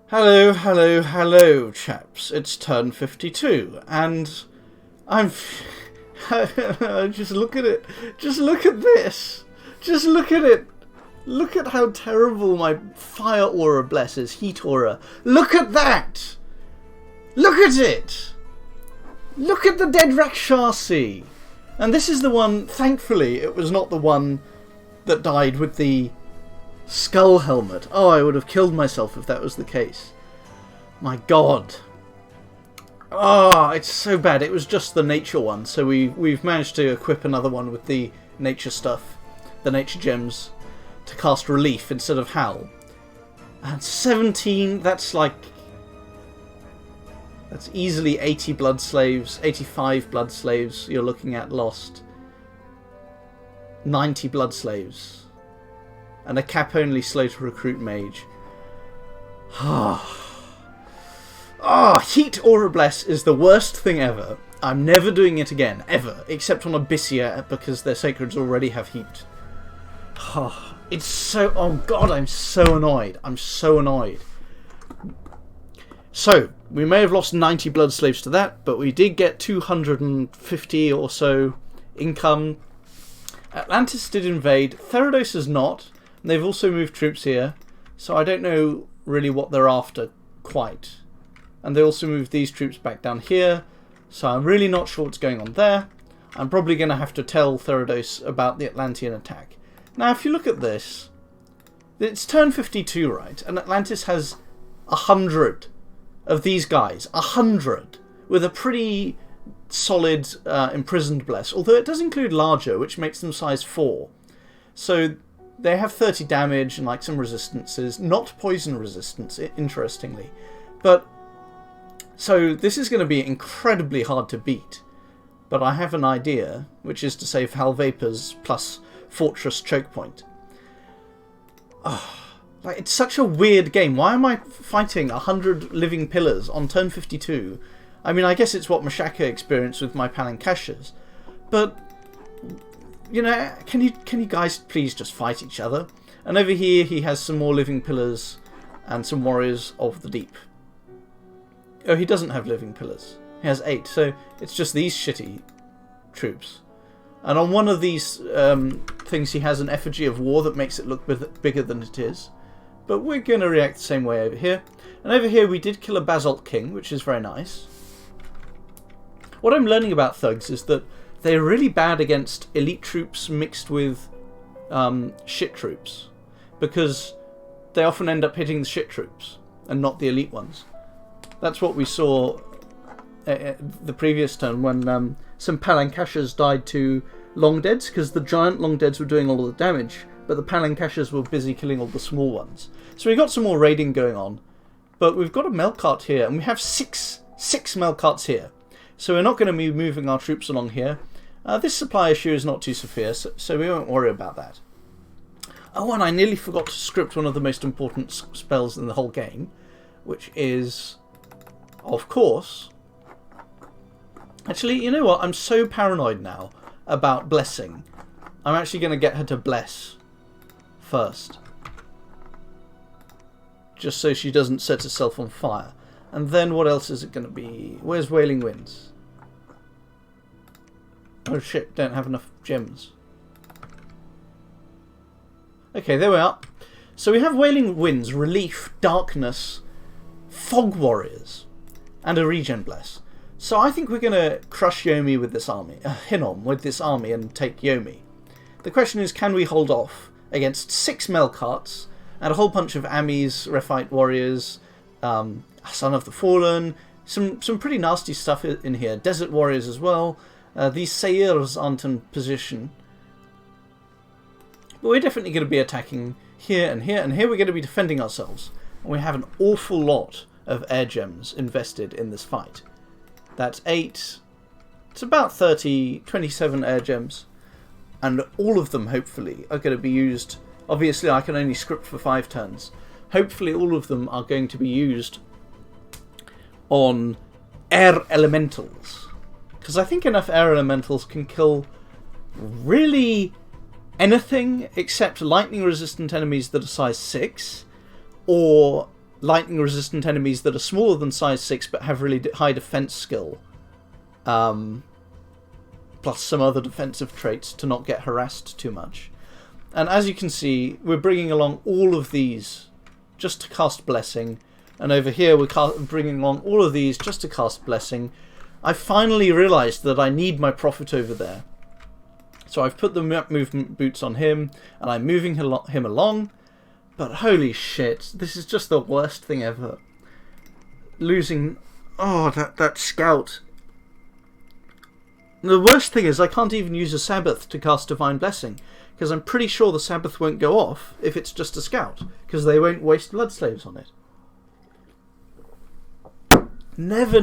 Hello, hello, hello, chaps. It's turn 52, and I'm... just look at it. Just look at this. Just look at it. Look at how terrible my fire aura blesses, heat aura. Look at that! Look at it! Look at the dead Rakshasi! And this is the one, thankfully, it was not the one that died with the skull helmet. Oh, I would have killed myself if that was the case. My god. Oh, it's so bad. It was just the nature one, so we've managed to equip another one with the nature stuff, the nature gems, to cast relief instead of howl. And 17, that's easily 80 blood slaves, 85 blood slaves you're looking at lost. 90 blood slaves. And a cap-only slow to recruit mage. Heat Aura Bless is the worst thing ever. I'm never doing it again, ever. Except on Abyssia, because their sacreds already have heat. It's so... Oh god, I'm so annoyed. I'm so annoyed. So, we may have lost 90 blood slaves to that, but we did get 250 or so income. Atlantis did invade. Therados has not. And they've also moved troops here, so I don't know really what they're after quite. And they also moved these troops back down here, so I'm really not sure what's going on there. I'm probably going to have to tell Therados about the Atlantean attack. Now, if you look at this, it's turn 52, right? And Atlantis has 100 of these guys. 100! With a pretty solid imprisoned bless, although it does include larger, which makes them size 4. So they have 30 damage and like some resistances, not poison resistance, interestingly. But so this is going to be incredibly hard to beat. But I have an idea, which is to say Val Vapors plus Fortress Choke Point. It's such a weird game. Why am I fighting 100 living pillars on turn 52? I mean, I guess it's what Mashaka experienced with my Palankashas. But you know, can you guys please just fight each other? And over here he has some more living pillars and some warriors of the deep. Oh, he doesn't have living pillars. He has 8, so it's just these shitty troops. And on one of these things he has an effigy of war that makes it look bigger than it is. But we're going to react the same way over here. And over here we did kill a Basalt King, which is very nice. What I'm learning about thugs is that they're really bad against elite troops mixed with shit troops, because they often end up hitting the shit troops and not the elite ones. That's what we saw the previous turn when some Palankashas died to long deads, because the giant long deads were doing all of the damage, but the Palankashas were busy killing all the small ones. So we got some more raiding going on, but we've got a Melkart here, and we have six Melkarts here. So we're not going to be moving our troops along here. This supply issue is not too severe, so we won't worry about that. Oh, and I nearly forgot to script one of the most important spells in the whole game, which is, of course... Actually, you know what? I'm so paranoid now about blessing. I'm actually going to get her to bless first. Just so she doesn't set herself on fire. And then what else is it going to be? Where's Wailing Winds? Oh shit, don't have enough gems. Okay, there we are. So we have Wailing Winds, Relief, Darkness, Fog Warriors, and a Regen Bless. So I think we're going to crush Yomi with this army, Hinnom with this army, and take Yomi. The question is, can we hold off against 6 Melkarts and a whole bunch of Amis, Rephite Warriors, Son of the Fallen, some pretty nasty stuff in here, Desert Warriors as well. These Sayers aren't in position. But we're definitely going to be attacking here and here, and here we're going to be defending ourselves. And we have an awful lot of air gems invested in this fight. That's 8, it's about 27 air gems. And all of them, hopefully, are going to be used. Obviously, I can only script for 5 turns. Hopefully, all of them are going to be used on air elementals. Because I think enough air elementals can kill really anything except lightning resistant enemies that are size 6, or lightning resistant enemies that are smaller than size 6 but have really high defense skill, plus some other defensive traits to not get harassed too much. And as you can see, we're bringing along all of these just to cast Blessing, and over here we're bringing along all of these just to cast Blessing. I finally realised that I need my Prophet over there. So I've put the movement boots on him, and I'm moving him along. But holy shit, this is just the worst thing ever. Losing... Oh, that scout. The worst thing is I can't even use a Sabbath to cast Divine Blessing, because I'm pretty sure the Sabbath won't go off if it's just a scout, because they won't waste blood slaves on it. Never,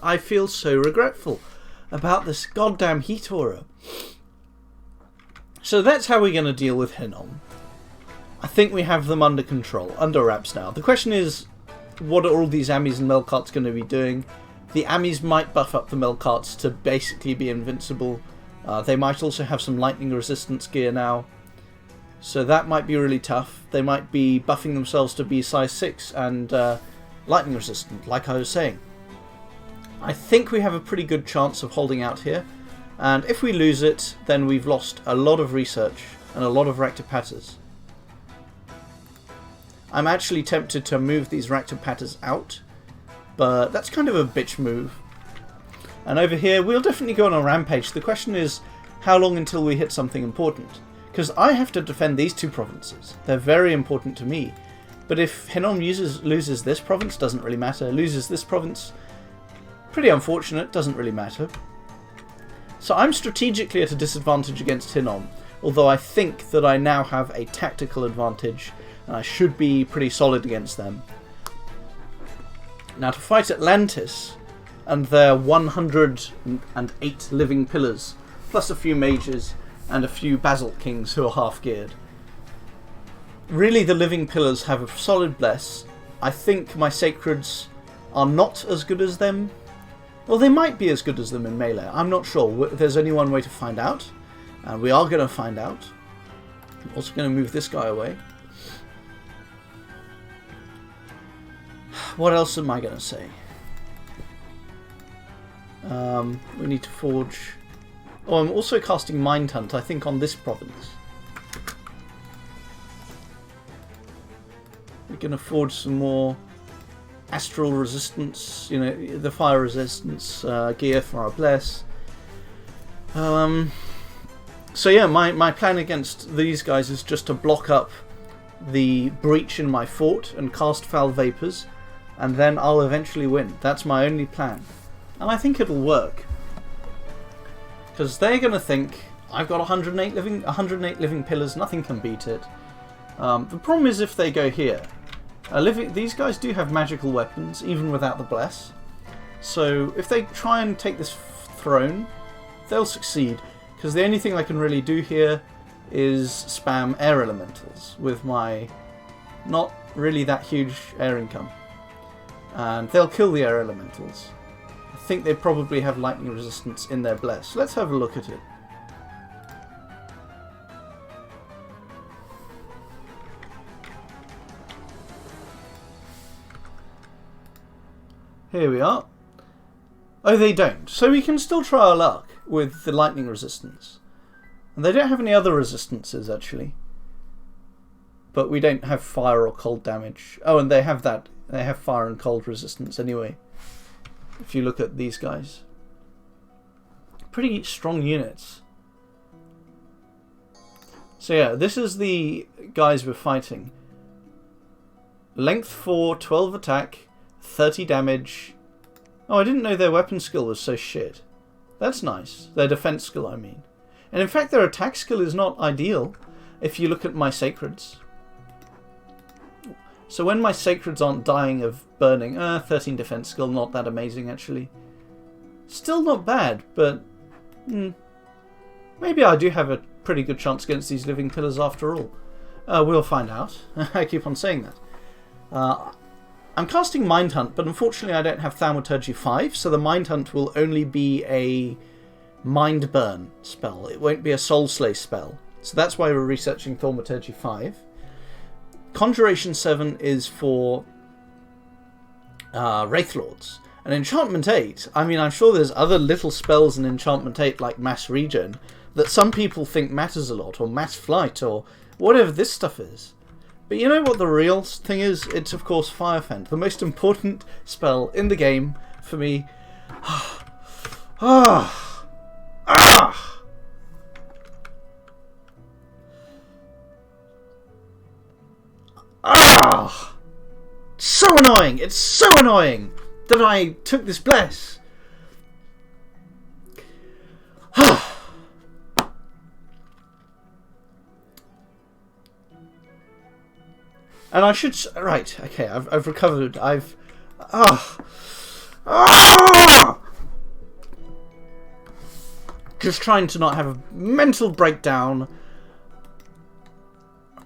I feel so regretful about this goddamn heat aura. So that's how we're going to deal with Hinnom. I think we have them under control, under wraps now. The question is, what are all these Amis and Melkarts going to be doing? The Amis might buff up the Melkarts to basically be invincible. They might also have some lightning resistance gear now. So that might be really tough. They might be buffing themselves to be size 6 and lightning resistant, like I was saying. I think we have a pretty good chance of holding out here. And if we lose it, then we've lost a lot of research and a lot of Ractopatas. I'm actually tempted to move these Ractopatas out, but that's kind of a bitch move. And over here, we'll definitely go on a rampage. The question is, how long until we hit something important? Because I have to defend these two provinces. They're very important to me. But if Hinnom loses this province, doesn't really matter. Loses this province, pretty unfortunate, doesn't really matter. So I'm strategically at a disadvantage against Hinnom, although I think that I now have a tactical advantage, and I should be pretty solid against them. Now to fight Atlantis and their 108 living pillars, plus a few mages and a few basalt kings who are half geared. Really, the living pillars have a solid bless. I think my sacreds are not as good as them. Well, they might be as good as them in melee. I'm not sure. There's only one way to find out, and we are going to find out. I'm also going to move this guy away. What else am I going to say? We need to forge... Oh, I'm also casting Mind Hunt, I think, on this province. We're going to forge some more astral resistance, you know, the fire resistance gear for our bless. So yeah, my plan against these guys is just to block up the breach in my fort and cast foul vapors, and then I'll eventually win. That's my only plan. And I think it'll work. Because they're going to think, I've got 108 living pillars, nothing can beat it. The problem is if they go here. These guys do have magical weapons, even without the bless. So if they try and take this throne, they'll succeed. Because the only thing I can really do here is spam air elementals with my not really that huge air income. And they'll kill the air elementals. I think they probably have lightning resistance in their bless. Let's have a look at it. Here we are. Oh, they don't. So we can still try our luck with the lightning resistance. And they don't have any other resistances, actually. But we don't have fire or cold damage. Oh, and they have that. They have fire and cold resistance anyway. If you look at these guys. Pretty strong units. So yeah, this is the guys we're fighting. Length 4, 12 attack, 30 damage. Oh, I didn't know their weapon skill was so shit. That's nice. Their defense skill, I mean. And in fact, their attack skill is not ideal if you look at my sacreds. So when my sacreds aren't dying of burning, 13 defense skill, not that amazing actually. Still not bad, but maybe I do have a pretty good chance against these living pillars after all. We'll find out. I keep on saying that. I'm casting Mind Hunt, but unfortunately I don't have Thaumaturgy 5, so the Mind Hunt will only be a Mind Burn spell. It won't be a Soul Slay spell. So that's why we're researching Thaumaturgy 5. Conjuration 7 is for Wraith Lords. And Enchantment 8, I mean, I'm sure there's other little spells in Enchantment 8 like Mass Regen that some people think matters a lot, or Mass Flight, or whatever this stuff is. But you know what the real thing is? It's of course Firefend, the most important spell in the game for me. So annoying! It's so annoying that I took this bless. And I should... Right, okay, I've recovered. Just trying to not have a mental breakdown.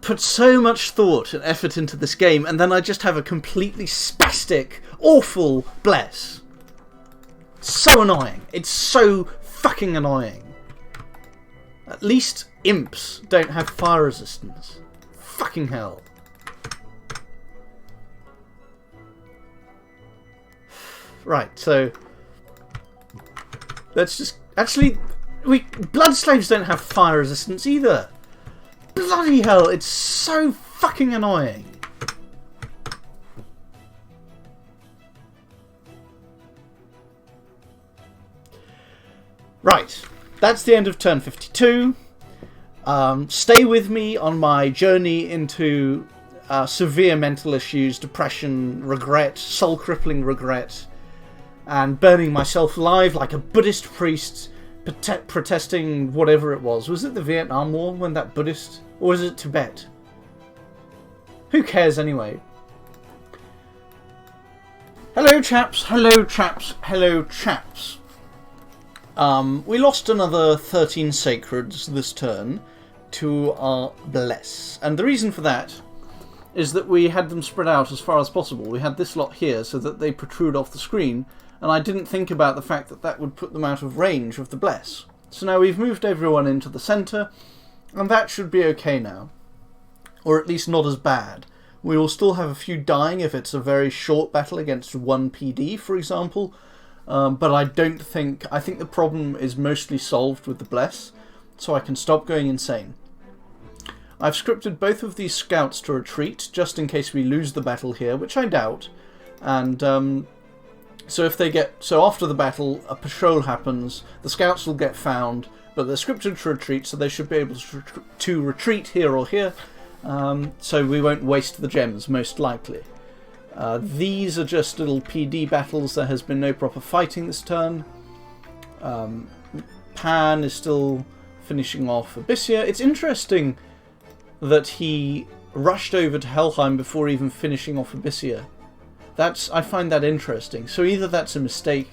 Put so much thought and effort into this game, and then I just have a completely spastic, awful bless. So annoying. It's so fucking annoying. At least imps don't have fire resistance. Fucking hell. Right, so let's just... Actually, Blood Slaves don't have fire resistance either. Bloody hell, it's so fucking annoying. Right, that's the end of turn 52. Stay with me on my journey into severe mental issues, depression, regret, soul-crippling regret, and burning myself alive like a Buddhist priest protesting whatever it was. Was it the Vietnam War when that Buddhist... Or was it Tibet? Who cares anyway? Hello chaps, hello chaps, hello chaps. We lost another 13 Sacreds this turn to our Bless. And the reason for that is that we had them spread out as far as possible. We had this lot here so that they protrude off the screen, and I didn't think about the fact that that would put them out of range of the Bless. So now we've moved everyone into the centre, and that should be okay now. Or at least not as bad. We will still have a few dying if it's a very short battle against one PD, for example. But I don't think... I think the problem is mostly solved with the Bless, so I can stop going insane. I've scripted both of these scouts to retreat, just in case we lose the battle here, which I doubt. And so if they get... So after the battle, a patrol happens, the scouts will get found, but they're scripted to retreat, so they should be able to retreat here or here, so we won't waste the gems, most likely. These are just little PD battles. There has been no proper fighting this turn. Pan is still finishing off Abyssia. It's interesting that he rushed over to Helheim before even finishing off Abyssia. I find that interesting. So either that's a mistake,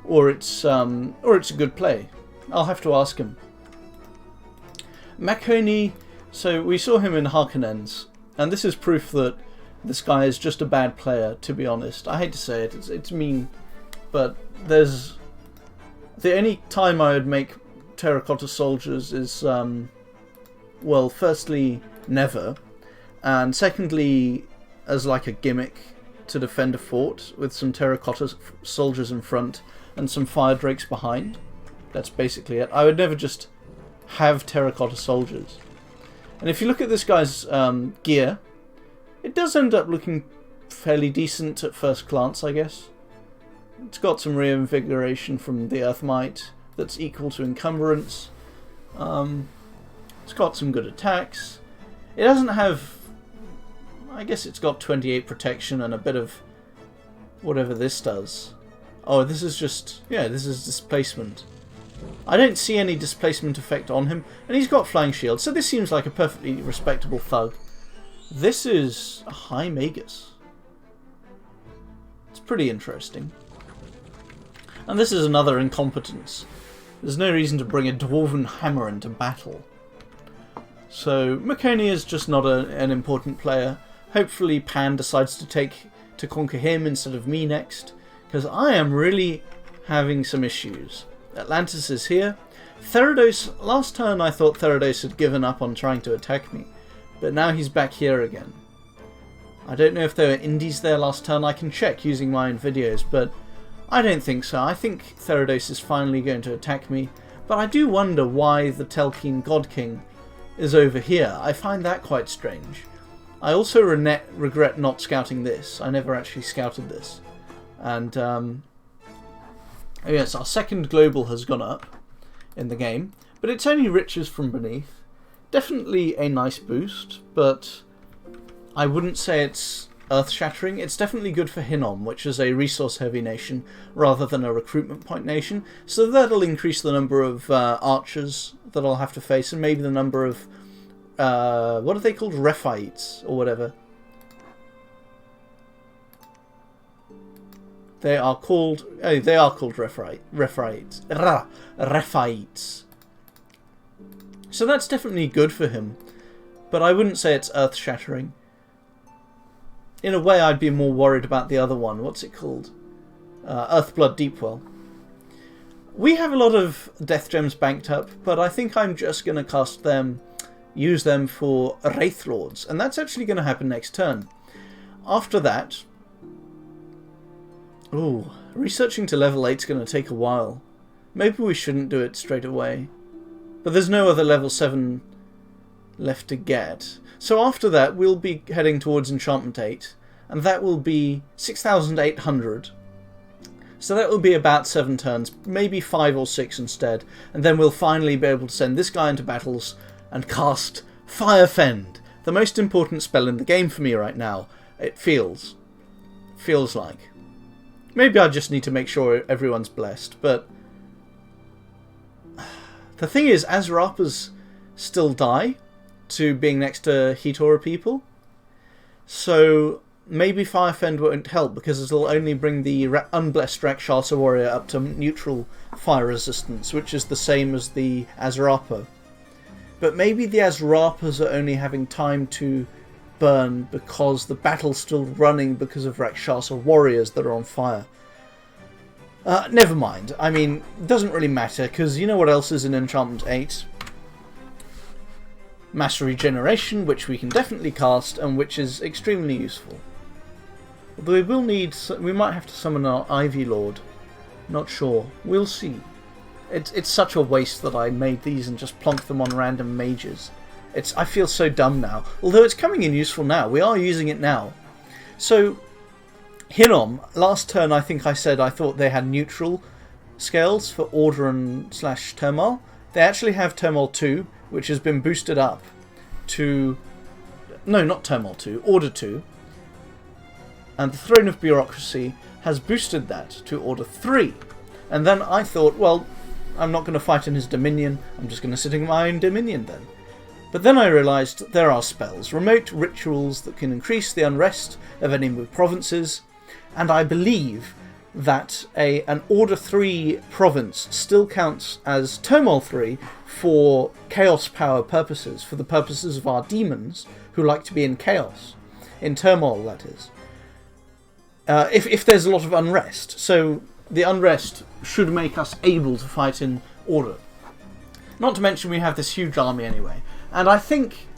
or it's a good play. I'll have to ask him. Makoni, so we saw him in Harkonnens, and this is proof that this guy is just a bad player, to be honest. I hate to say it, it's mean, but there's... The only time I would make terracotta soldiers is, well, firstly, never, and secondly, as like a gimmick to defend a fort with some terracotta soldiers in front and some fire drakes behind. That's basically it. I would never just have terracotta soldiers. And if you look at this guy's gear, it does end up looking fairly decent at first glance, I guess. It's got some reinvigoration from the Earthmite that's equal to encumbrance. It's got some good attacks. It doesn't have... I guess it's got 28 protection and a bit of whatever this does. Oh, this is just... Yeah, this is displacement. I don't see any displacement effect on him, and he's got flying shield, so this seems like a perfectly respectable thug. This is a high Magus. It's pretty interesting. And this is another incompetence. There's no reason to bring a dwarven hammer into battle. So Makoni is just not an important player. Hopefully Pan decides to conquer him instead of me next, because I am really having some issues. Atlantis is here. Theridos, last turn I thought Theridos had given up on trying to attack me, but now he's back here again. I don't know if there were indies there last turn. I can check using my own videos, but I don't think so. I think Theridaus is finally going to attack me, but I do wonder why the Telkine God King is over here. I find that quite strange. I also regret not scouting this. I never actually scouted this. And, oh yes, our second global has gone up in the game, but it's only riches from beneath. Definitely a nice boost, but I wouldn't say it's earth-shattering. It's definitely good for Hinnom, which is a resource-heavy nation rather than a recruitment point nation. So that'll increase the number of archers that I'll have to face, and maybe the number of what are they called? Rephaites or whatever. They are called. Oh, they are called Rephaites. Rephaites. So that's definitely good for him, but I wouldn't say it's earth-shattering. In a way, I'd be more worried about the other one. What's it called? Earthblood Deepwell. We have a lot of Death Gems banked up, but I think I'm just going to cast them, use them for Wraith Lords, and that's actually going to happen next turn. After that... Ooh, researching to level 8 is going to take a while. Maybe we shouldn't do it straight away. But there's no other level 7 left to get. So after that, we'll be heading towards Enchantment 8, and that will be 6,800. So that will be about 7 turns, maybe 5 or 6 instead, and then we'll finally be able to send this guy into battles and cast Fire Fend, the most important spell in the game for me right now. It feels like. Maybe I just need to make sure everyone's blessed, but the thing is, Azarapas still die to being next to Hitora people, so maybe Fire Fend won't help because it'll only bring the unblessed Rakshasa warrior up to neutral fire resistance, which is the same as the Azarapa. But maybe the Azarapas are only having time to burn because the battle's still running because of Rakshasa warriors that are on fire. Never mind. I mean, it doesn't really matter, because you know what else is in Enchantment 8? Mass Regeneration, which we can definitely cast, and which is extremely useful. Although we will need... we might have to summon our Ivy Lord. Not sure. We'll see. It's such a waste that I made these and just plonked them on random mages. I feel so dumb now. Although it's coming in useful now. We are using it now. So, Hinnom, last turn I think I said I thought they had neutral scales for Order and / Turmoil. They actually have Turmoil 2, which has been boosted up to... no, not Turmoil 2, Order 2. And the Throne of Bureaucracy has boosted that to Order 3. And then I thought, well, I'm not going to fight in his Dominion, I'm just going to sit in my own Dominion then. But then I realised there are spells, remote rituals that can increase the unrest of enemy provinces, and I believe that an Order 3 province still counts as Turmoil 3 for chaos power purposes, for the purposes of our demons who like to be in chaos. In turmoil, that is. If there's a lot of unrest. So the unrest should make us able to fight in order. Not to mention we have this huge army anyway. And I think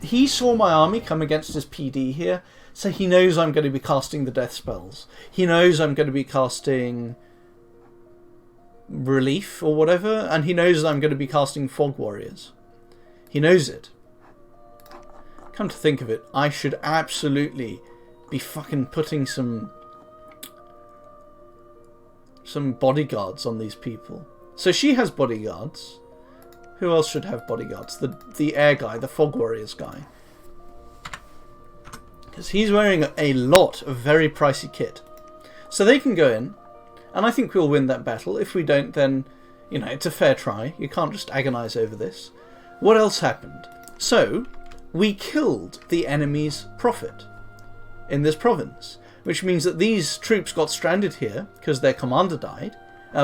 he saw my army come against his PD here, so he knows I'm going to be casting the death spells. He knows I'm going to be casting Relief or whatever, and he knows I'm going to be casting Fog Warriors. He knows it. Come to think of it, I should absolutely be fucking putting some bodyguards on these people. So she has bodyguards. Who else should have bodyguards? The air guy, the Fog Warriors guy. Because he's wearing a lot of very pricey kit. So they can go in, and I think we'll win that battle. If we don't, then, you know, it's a fair try. You can't just agonise over this. What else happened? So, we killed the enemy's prophet in this province, which means that these troops got stranded here because their commander died.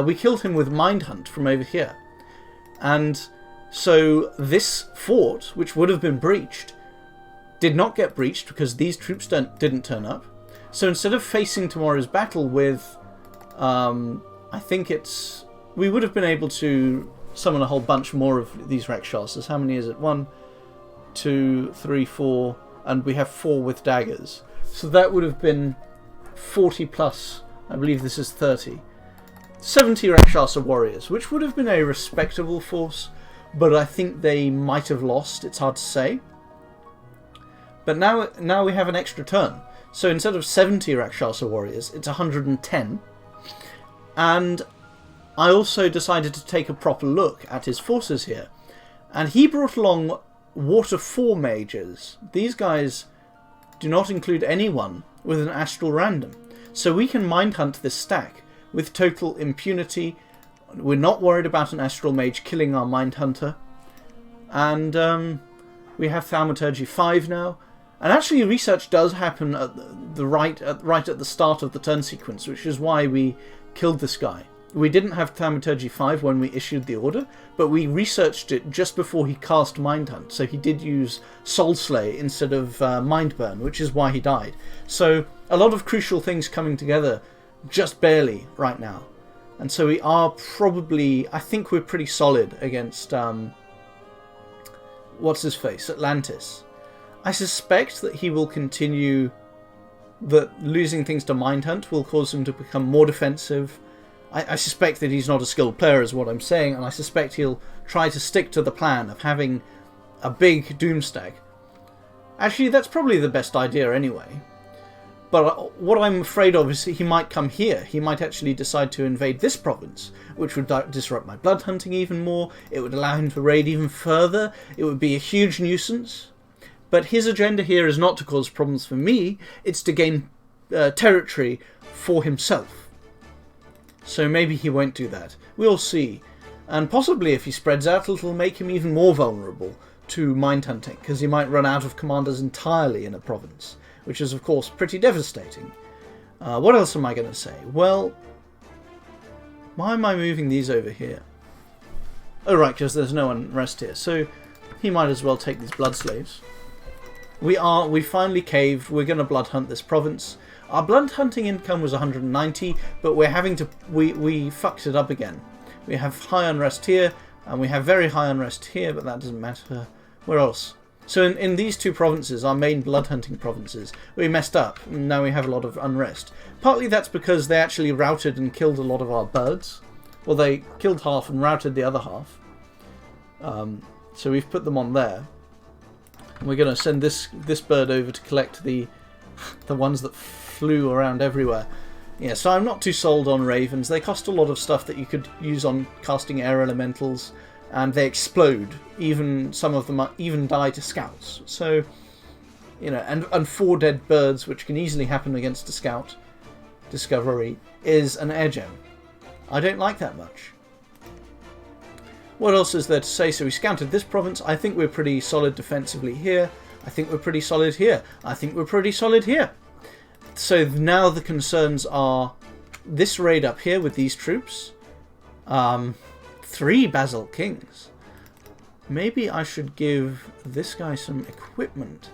We killed him with Mind Hunt from over here. And so this fort, which would have been breached, did not get breached because these troops didn't turn up. So instead of facing tomorrow's battle with, I think it's... we would have been able to summon a whole bunch more of these Rakshasas. How many is it? 1, 2, 3, 4, and we have 4 with daggers. So that would have been 40 plus, I believe this is 30. 70 Rakshasa warriors, which would have been a respectable force, but I think they might have lost, it's hard to say. But now we have an extra turn. So instead of 70 Rakshasa warriors, it's 110. And I also decided to take a proper look at his forces here. And he brought along Water 4 mages. These guys do not include anyone with an astral random. So we can mind hunt this stack with total impunity. We're not worried about an astral mage killing our mind hunter. And we have Thaumaturgy 5 now. And actually research does happen at right at the start of the turn sequence, which is why we killed this guy. We didn't have Thaumaturgy 5 when we issued the order, but we researched it just before he cast Mind Hunt, so he did use Soul Slay instead of Mind Burn, which is why he died. So a lot of crucial things coming together just barely right now. And so we are probably, I think we're pretty solid against, what's-his-face, Atlantis. I suspect that he will continue, that losing things to Mind Hunt will cause him to become more defensive. I suspect that he's not a skilled player is what I'm saying, and I suspect he'll try to stick to the plan of having a big Doomstag. Actually, that's probably the best idea anyway. But what I'm afraid of is he might come here. He might actually decide to invade this province, which would disrupt my blood hunting even more. It would allow him to raid even further. It would be a huge nuisance. But his agenda here is not to cause problems for me, it's to gain territory for himself. So maybe he won't do that. We'll see. And possibly if he spreads out, it'll make him even more vulnerable to mind hunting, because he might run out of commanders entirely in a province, which is of course pretty devastating. What else am I going to say? Well, why am I moving these over here? Oh right, because there's no unrest here. So he might as well take these blood slaves. We finally caved. We're going to blood hunt this province. Our blood hunting income was 190, but we're having to... We fucked it up again. We have high unrest here, and we have very high unrest here, but that doesn't matter. Where else? So in these two provinces, our main blood hunting provinces, we messed up, and now we have a lot of unrest. Partly that's because they actually routed and killed a lot of our birds. Well, they killed half and routed the other half. So we've put them on there. And we're going to send this bird over to collect the ones that flew around everywhere. Yeah, so I'm not too sold on ravens. They cost a lot of stuff that you could use on casting air elementals, and they explode. Even some of them even die to scouts. So, you know, and 4 dead birds, which can easily happen against a scout discovery, is an air gem. I don't like that much. What else is there to say? So we scouted this province. I think we're pretty solid defensively here. I think we're pretty solid here. I think we're pretty solid here. So now the concerns are this raid up here with these troops. 3 Basalt Kings. Maybe I should give this guy some equipment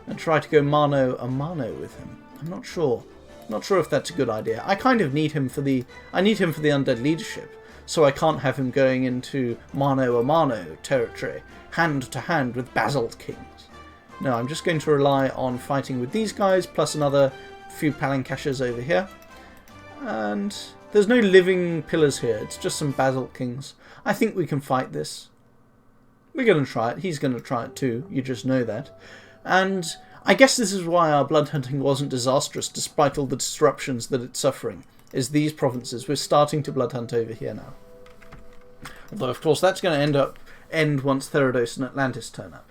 and try to go mano a mano with him. I'm not sure. Not sure if that's a good idea. I kind of need him for the... I need him for the undead leadership. So I can't have him going into mano a mano territory, hand to hand with Basalt Kings. No, I'm just going to rely on fighting with these guys, plus another few palankashas over here. And there's no living pillars here, it's just some Basalt Kings. I think we can fight this. We're going to try it, he's going to try it too, you just know that. And I guess this is why our blood hunting wasn't disastrous, despite all the disruptions that it's suffering, is these provinces. We're starting to blood hunt over here now. Although, of course, that's going to end once Therados and Atlantis turn up.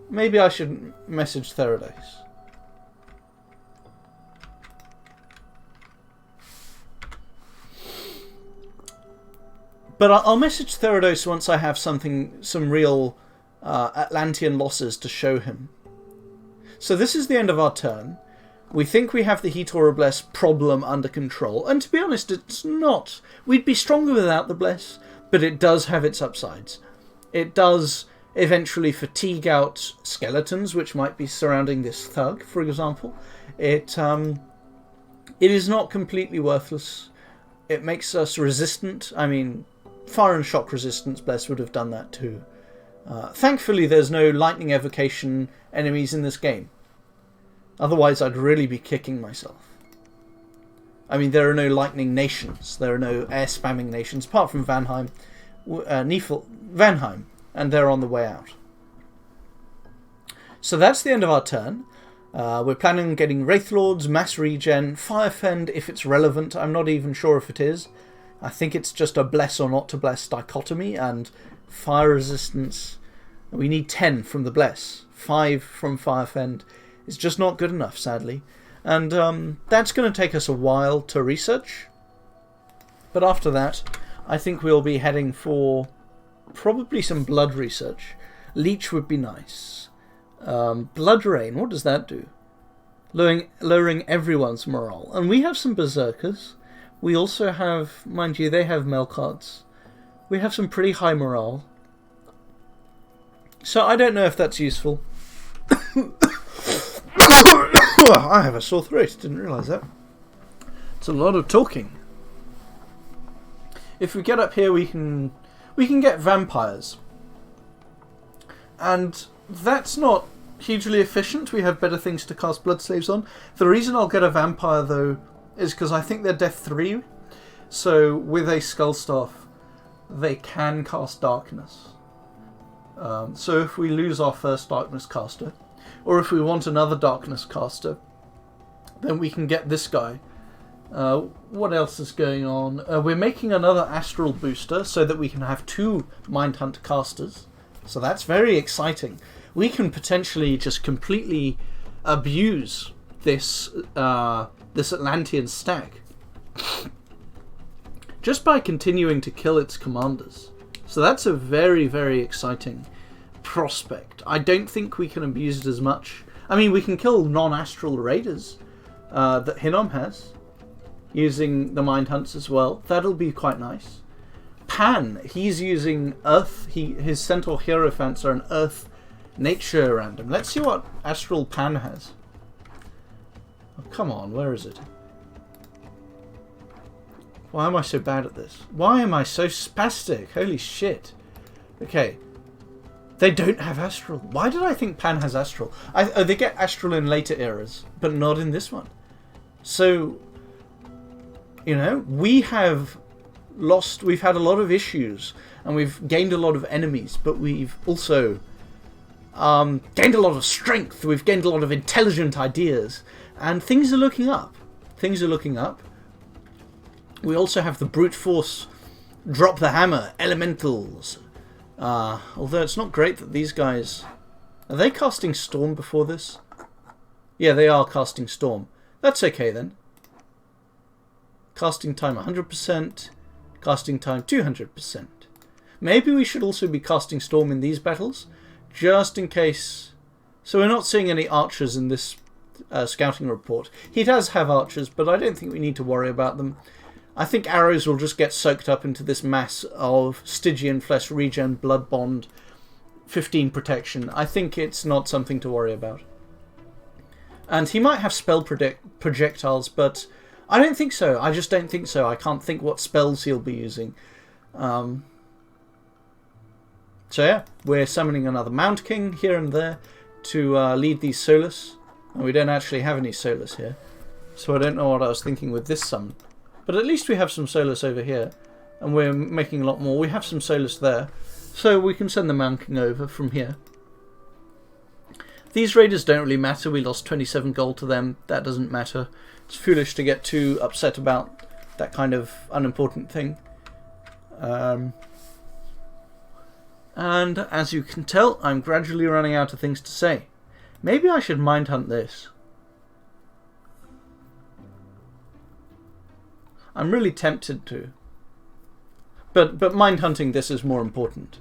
Maybe I should message Therados. But I'll message Therados once I have some real Atlantean losses to show him. So this is the end of our turn. We think we have the Hetora Bless problem under control, and to be honest, it's not. We'd be stronger without the Bless, but it does have its upsides. It does eventually fatigue out skeletons, which might be surrounding this thug, for example. It is not completely worthless. It makes us resistant. I mean, fire and shock resistance Bless would have done that too. Thankfully, there's no lightning evocation enemies in this game. Otherwise, I'd really be kicking myself. I mean, there are no lightning nations. There are no air spamming nations, apart from Vanheim, and they're on the way out. So that's the end of our turn. We're planning on getting Wraith Lords, Mass Regen, Firefend if it's relevant. I'm not even sure if it is. I think it's just a bless or not to bless dichotomy, and fire resistance. We need 10 from the bless. 5 from Firefend is just not good enough, sadly. And that's going to take us a while to research. But after that, I think we'll be heading for probably some blood research. Leech would be nice. Blood Rain, what does that do? Lowering everyone's morale. And we have some Berserkers. We also have, mind you, they have Melkarts. We have some pretty high morale. So I don't know if that's useful. I have a sore throat, didn't realise that. It's a lot of talking. If we get up here, we can get vampires. And that's not hugely efficient. We have better things to cast blood slaves on. The reason I'll get a vampire, though, is because I think they're Death 3. So with a Skull Staff, they can cast Darkness. So if we lose our first Darkness caster, or if we want another Darkness caster, then we can get this guy. What else is going on? We're making another Astral booster so that we can have 2 Mindhunt casters. So that's very exciting. We can potentially just completely abuse this this Atlantean stack just by continuing to kill its commanders. So that's a very, very exciting prospect. I don't think we can abuse it as much. I mean, we can kill non-astral raiders that Hinnom has, using the Mind Hunts as well. That'll be quite nice. Pan, he's using Earth. His Centaur Hierophants are an Earth nature random. Let's see what Astral Pan has. Oh, come on, where is it? Why am I so bad at this? Why am I so spastic? Holy shit. Okay. They don't have Astral. Why did I think Pan has Astral? They get Astral in later eras, but not in this one. So, you know, we've had a lot of issues, and we've gained a lot of enemies, but we've also gained a lot of strength. We've gained a lot of intelligent ideas, and things are looking up. Things are looking up. We also have the brute force, drop the hammer, elementals. Although it's not great that these guys... Are they casting Storm before this? Yeah, they are casting Storm. That's okay then. Casting time 100%. Casting time 200%. Maybe we should also be casting Storm in these battles, just in case... So we're not seeing any archers in this scouting report. He does have archers, but I don't think we need to worry about them. I think arrows will just get soaked up into this mass of Stygian Flesh, Regen, Blood Bond, 15 protection. I think it's not something to worry about. And he might have spell projectiles, but I don't think so. I just don't think so. I can't think what spells he'll be using. So yeah, we're summoning another Mount King here and there to lead these Solus. And we don't actually have any Solus here, so I don't know what I was thinking with this summon. But at least we have some Solus over here, and we're making a lot more. We have some Solus there, so we can send the Mount King over from here. These raiders don't really matter. We lost 27 gold to them. That doesn't matter. It's foolish to get too upset about that kind of unimportant thing. And as you can tell, I'm gradually running out of things to say. Maybe I should mind hunt this. I'm really tempted to. But mind hunting this is more important.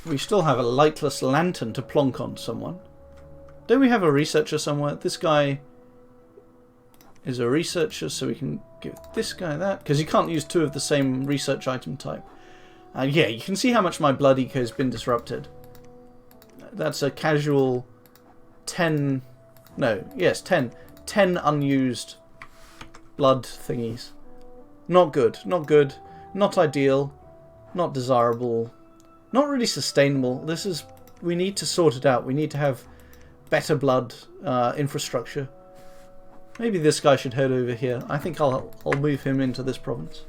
We still have a lightless lantern to plonk on someone. Don't we have a researcher somewhere? This guy is a researcher, so we can give this guy that. Because you can't use 2 of the same research item type. Yeah, you can see how much my blood eco has been disrupted. That's a casual 10 unused blood thingies. Not good, not ideal. Not desirable. Not really sustainable. We need to sort it out. We need to have better blood infrastructure. Maybe this guy should head over here. I think I'll move him into this province.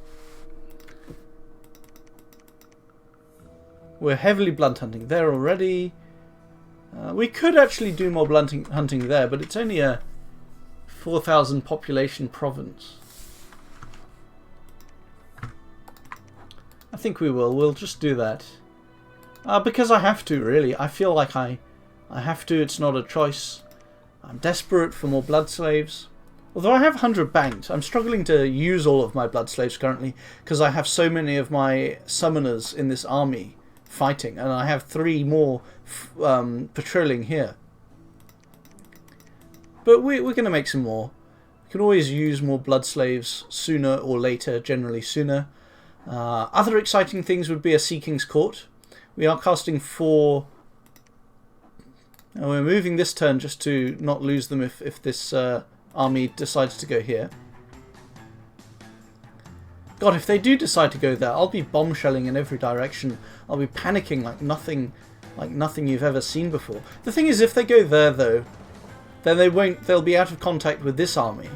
We're heavily blunt hunting there already. We could actually do more blunt hunting there, but it's only a 4,000 population province. I think we will. We'll just do that. Because I have to, really. I feel like I have to. It's not a choice. I'm desperate for more blood slaves. Although I have 100 banked, I'm struggling to use all of my blood slaves currently because I have so many of my summoners in this army fighting, and I have 3 more patrolling here. But we're going to make some more. We can always use more blood slaves sooner or later, generally sooner. Other exciting things would be a Sea King's Court. We are casting 4... we're moving this turn just to not lose them if this army decides to go here. God, if they do decide to go there, I'll be bombshelling in every direction. I'll be panicking like nothing you've ever seen before. The thing is, if they go there though, then they'll be out of contact with this army.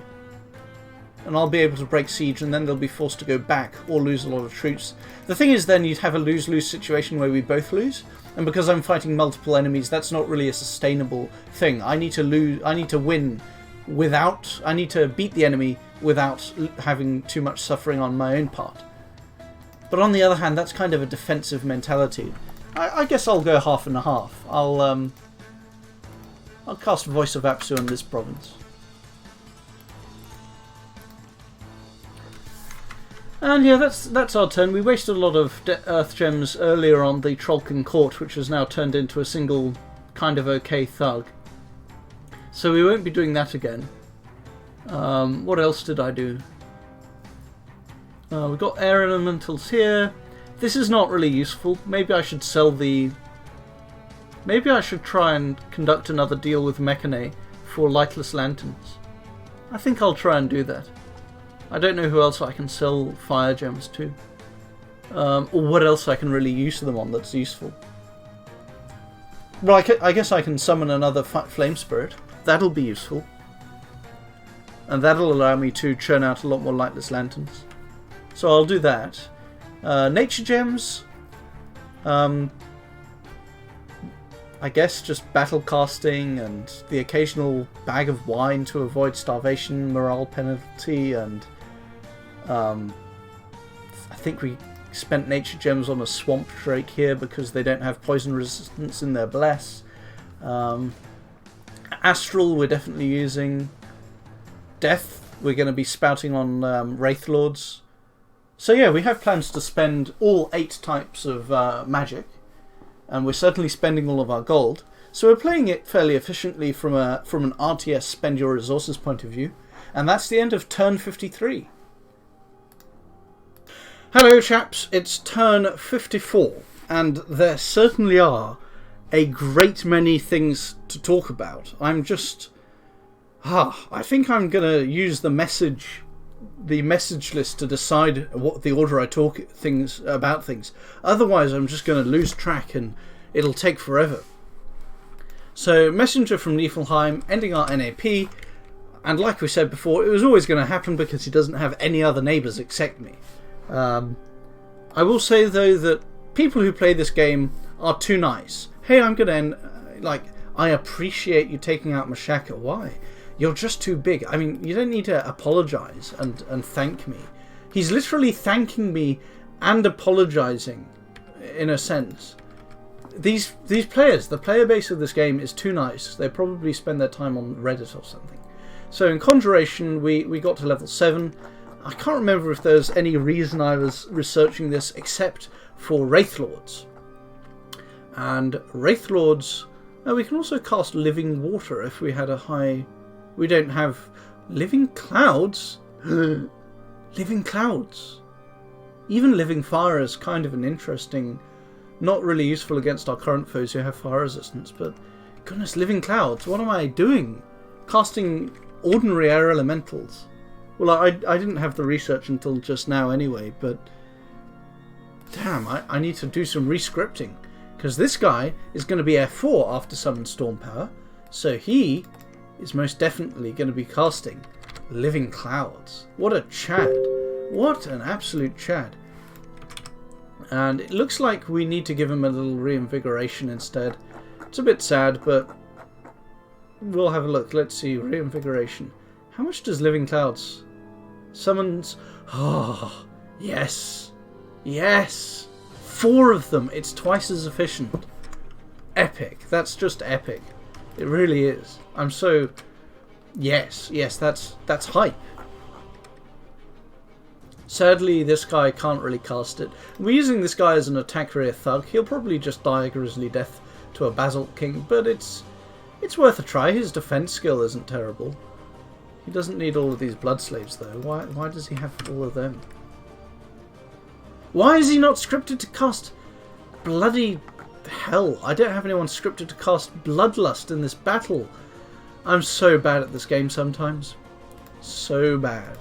And I'll be able to break siege, and then they'll be forced to go back or lose a lot of troops. The thing is, then you'd have a lose-lose situation where we both lose. And because I'm fighting multiple enemies, that's not really a sustainable thing. I need to win without... I need to beat the enemy without having too much suffering on my own part. But on the other hand, that's kind of a defensive mentality. I guess I'll go half and half. I'll cast Voice of Apsu on this province. And yeah, that's our turn. We wasted a lot of Earth Gems earlier on the Trollkin Court, which has now turned into a single kind of okay thug. So we won't be doing that again. What else did I do? We've got air elementals here. This is not really useful. Maybe I should sell the... Maybe I should try and conduct another deal with Mechane for lightless lanterns. I think I'll try and do that. I don't know who else I can sell fire gems to. Or what else I can really use them on that's useful. Well, I guess I can summon another flame spirit. That'll be useful. And that'll allow me to churn out a lot more lightless lanterns. So I'll do that. Nature gems. I guess just battle casting and the occasional bag of wine to avoid starvation, morale penalty, and I think we spent nature gems on a swamp drake here because they don't have poison resistance in their bless. Astral we're definitely using. Death we're going to be spouting on Wraith Lords. So yeah, we have plans to spend all 8 types of magic, and we're certainly spending all of our gold. So we're playing it fairly efficiently from an RTS spend your resources point of view, and that's the end of turn 53. Hello chaps, it's turn 54, and there certainly are a great many things to talk about. I think I'm going to use the message list to decide what the order I talk about things. Otherwise I'm just going to lose track and it'll take forever. So, messenger from Niflheim, ending our NAP, and like we said before, it was always going to happen because he doesn't have any other neighbours except me. I will say though that people who play this game are too nice. Hey, I'm going to end, I appreciate you taking out Mashaka. Why? You're just too big. I mean, you don't need to apologise and thank me. He's literally thanking me and apologising, in a sense. These players, the player base of this game is too nice. They probably spend their time on Reddit or something. So in Conjuration, we got to level 7. I can't remember if there's any reason I was researching this except for Wraith Lords. And Wraith Lords... we can also cast Living Water if we had a high... We don't have Living Clouds. Living Clouds. Even Living Fire is kind of an interesting... Not really useful against our current foes who have fire resistance, but... Goodness, Living Clouds, what am I doing? Casting ordinary air elementals. Well, I didn't have the research until just now anyway, but... Damn, I need to do some rescripting. Because this guy is going to be F4 after Summon Storm Power. So he is most definitely going to be casting Living Clouds. What a Chad. What an absolute Chad. And it looks like we need to give him a little reinvigoration instead. It's a bit sad, but we'll have a look. Let's see, reinvigoration. How much does Living Clouds? Summons... Oh, yes. Yes. 4 of them. It's twice as efficient. Epic. That's just epic. It really is. I'm so... Yes, that's hype. Sadly, this guy can't really cast it. We're using this guy as an attack rear thug. He'll probably just die a grisly death to a Basalt King, but it's worth a try. His defense skill isn't terrible. He doesn't need all of these blood slaves though. Why does he have all of them? Why is he not scripted to cast bloody hell? I don't have anyone scripted to cast Bloodlust in this battle. I'm so bad at this game sometimes. So bad.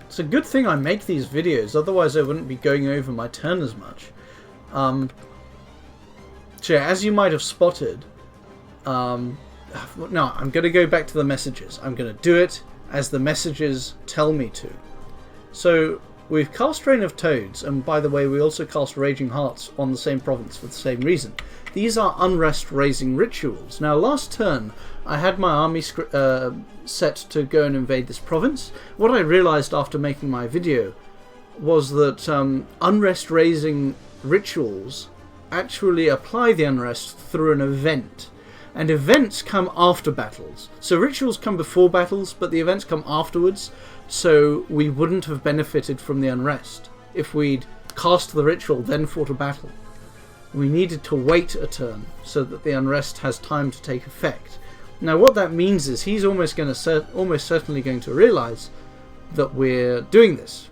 It's a good thing I make these videos, otherwise I wouldn't be going over my turn as much. So yeah, as you might have spotted, no, I'm going to go back to the messages. I'm going to do it as the messages tell me to. So we've cast Rain of Toads, and by the way, we also cast Raging Hearts on the same province for the same reason. These are unrest-raising rituals. Now, last turn, I had my army set to go and invade this province. What I realised after making my video was that unrest-raising rituals actually apply the unrest through an event. And events come after battles. So rituals come before battles, but the events come afterwards. So we wouldn't have benefited from the unrest if we'd cast the ritual, then fought a battle. We needed to wait a turn so that the unrest has time to take effect. Now what that means is he's almost certainly going to realise that we're doing this.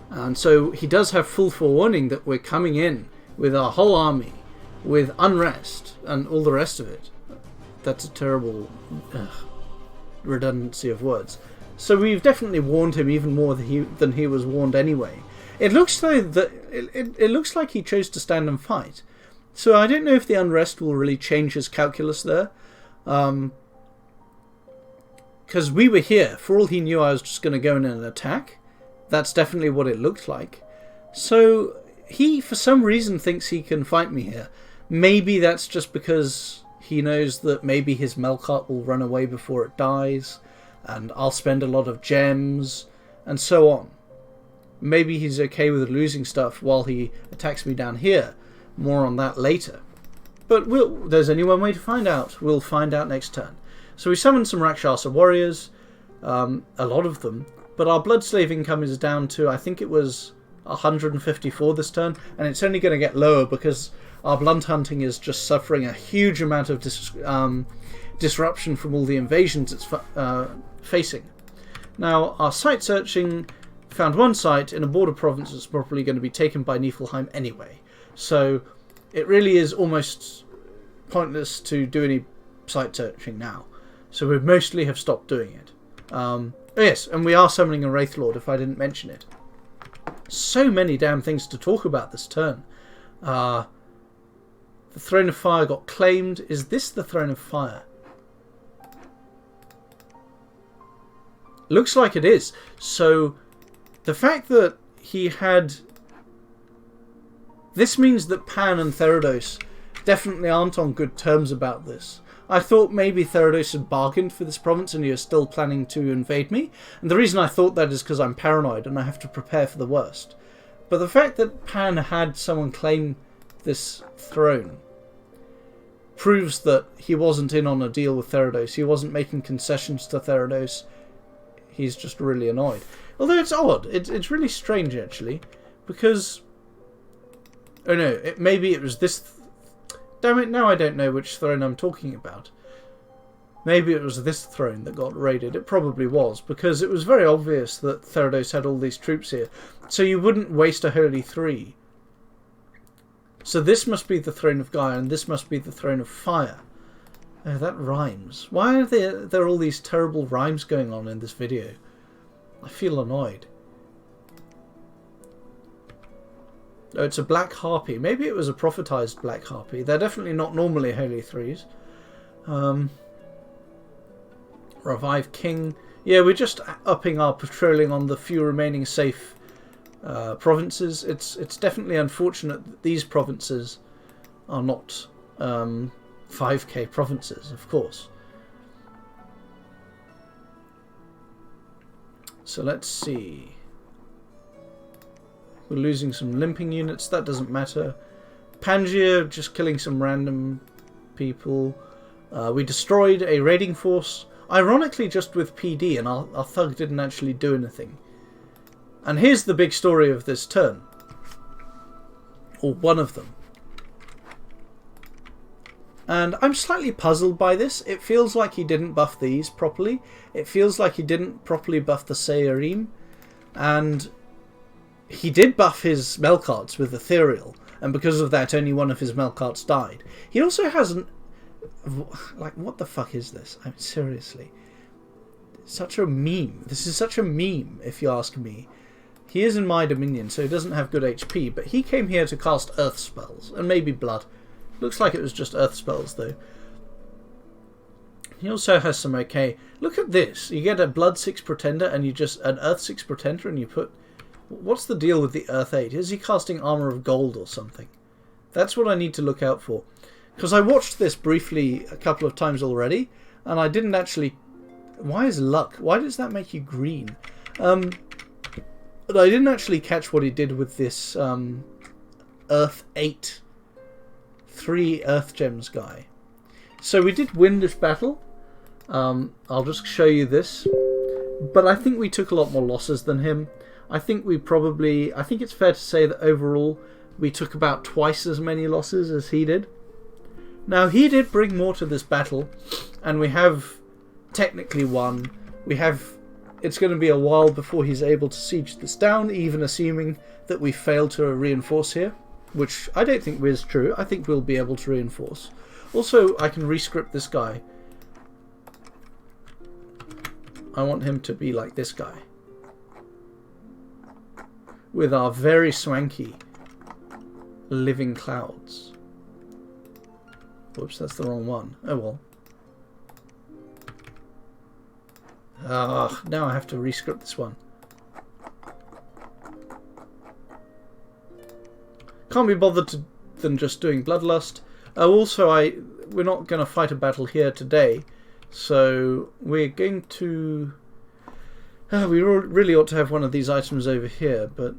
And so he does have full forewarning that we're coming in with our whole army, with unrest and all the rest of it. That's a terrible redundancy of words. So we've definitely warned him even more than he was warned anyway. It looks though that it looks like he chose to stand and fight. So I don't know if the unrest will really change his calculus there. Because we were here. For all he knew, I was just going to go in and attack. That's definitely what it looked like. So he, for some reason, thinks he can fight me here. Maybe that's just because he knows that maybe his Melkart will run away before it dies, and I'll spend a lot of gems, and so on. Maybe he's okay with losing stuff while he attacks me down here. More on that later. But there's only one way to find out. We'll find out next turn. So we summoned some Rakshasa warriors, a lot of them, but our blood slave income is down to, I think it was 154 this turn, and it's only going to get lower because our blunt hunting is just suffering a huge amount of disruption from all the invasions it's facing. Now, our site searching found one site in a border province that's probably going to be taken by Niflheim anyway. So it really is almost pointless to do any site searching now. So we mostly have stopped doing it. Yes, and we are summoning a Wraith Lord, if I didn't mention it. So many damn things to talk about this turn. The Throne of Fire got claimed. Is this the Throne of Fire? Looks like it is. So the fact that he had... This means that Pan and Therados definitely aren't on good terms about this. I thought maybe Therados had bargained for this province and he was still planning to invade me. And the reason I thought that is because I'm paranoid and I have to prepare for the worst. But the fact that Pan had someone claim this throne proves that he wasn't in on a deal with Therados. He wasn't making concessions to Therados. He's just really annoyed. Although it's odd. It's really strange, actually. Because... Oh no, maybe it was this... Damn it, now I don't know which throne I'm talking about. Maybe it was this throne that got raided. It probably was, because it was very obvious that Therados had all these troops here. So you wouldn't waste a Holy Three. So this must be the Throne of Gaia, and this must be the Throne of Fire. Oh, that rhymes. Why are there all these terrible rhymes going on in this video? I feel annoyed. Oh, it's a black harpy. Maybe it was a prophetized black harpy. They're definitely not normally holy threes. Revive king. Yeah, we're just upping our patrolling on the few remaining safe provinces. It's definitely unfortunate that these provinces are not 5k provinces, of course. So let's see. We're losing some limping units. That doesn't matter. Pangaea, just killing some random people. We destroyed a raiding force. Ironically, just with PD, and our thug didn't actually do anything. And here's the big story of this turn. Or one of them. And I'm slightly puzzled by this. It feels like he didn't buff these properly. It feels like he didn't properly buff the Seirim. And he did buff his Melkarts with Ethereal. And because of that, only one of his Melkarts died. He also hasn't... Like, what the fuck is this? I mean, seriously. Such a meme. This is such a meme, if you ask me. He is in my dominion, so he doesn't have good HP. But he came here to cast Earth spells. And maybe Blood. Looks like it was just Earth spells, though. He also has some okay... Look at this. You get a Blood 6 Pretender and you just... An Earth 6 Pretender and you put... What's the deal with the Earth 8? Is he casting Armor of Gold or something? That's what I need to look out for. Because I watched this briefly a couple of times already. And I didn't actually... Why is luck? Why does that make you green? But I didn't actually catch what he did with this Earth 8... 3 Earth Gems guy. So we did win this battle. I'll just show you this. But I think we took a lot more losses than him. I think we probably... I think it's fair to say that overall we took about twice as many losses as he did. Now he did bring more to this battle. And we have technically won. We have... It's going to be a while before he's able to siege this down, even assuming that we fail to reinforce here. Which I don't think is true. I think we'll be able to reinforce. Also, I can rescript this guy. I want him to be like this guy. With our very swanky living clouds. Whoops, that's the wrong one. Oh well. Now I have to rescript this one. Can't be bothered than just doing Bloodlust. Also, we're not going to fight a battle here today, so we're going to... we really ought to have one of these items over here, but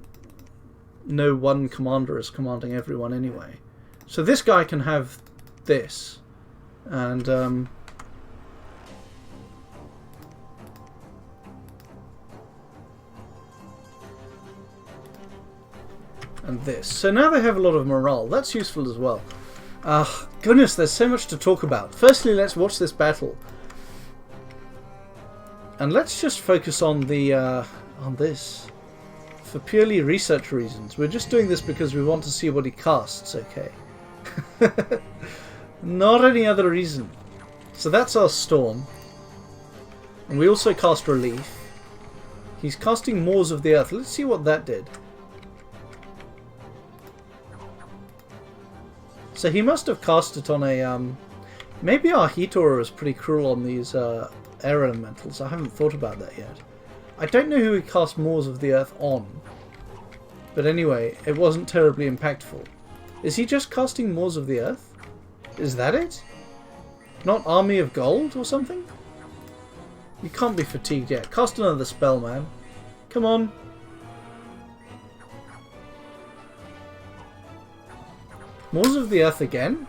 no one commander is commanding everyone anyway. So this guy can have this, and... and this. So now they have a lot of morale. That's useful as well. Goodness, there's so much to talk about. Firstly, let's watch this battle. And let's just focus on the on this. For purely research reasons. We're just doing this because we want to see what he casts, okay? Not any other reason. So that's our Storm. And we also cast Relief. He's casting Moors of the Earth. Let's see what that did. So he must have cast it on a... maybe our Heat Aura is pretty cruel on these air elementals. I haven't thought about that yet. I don't know who he cast Moors of the Earth on. But anyway, it wasn't terribly impactful. Is he just casting Moors of the Earth? Is that it? Not Army of Gold or something? You can't be fatigued yet. Cast another spell, man. Come on. Moors of the Earth again?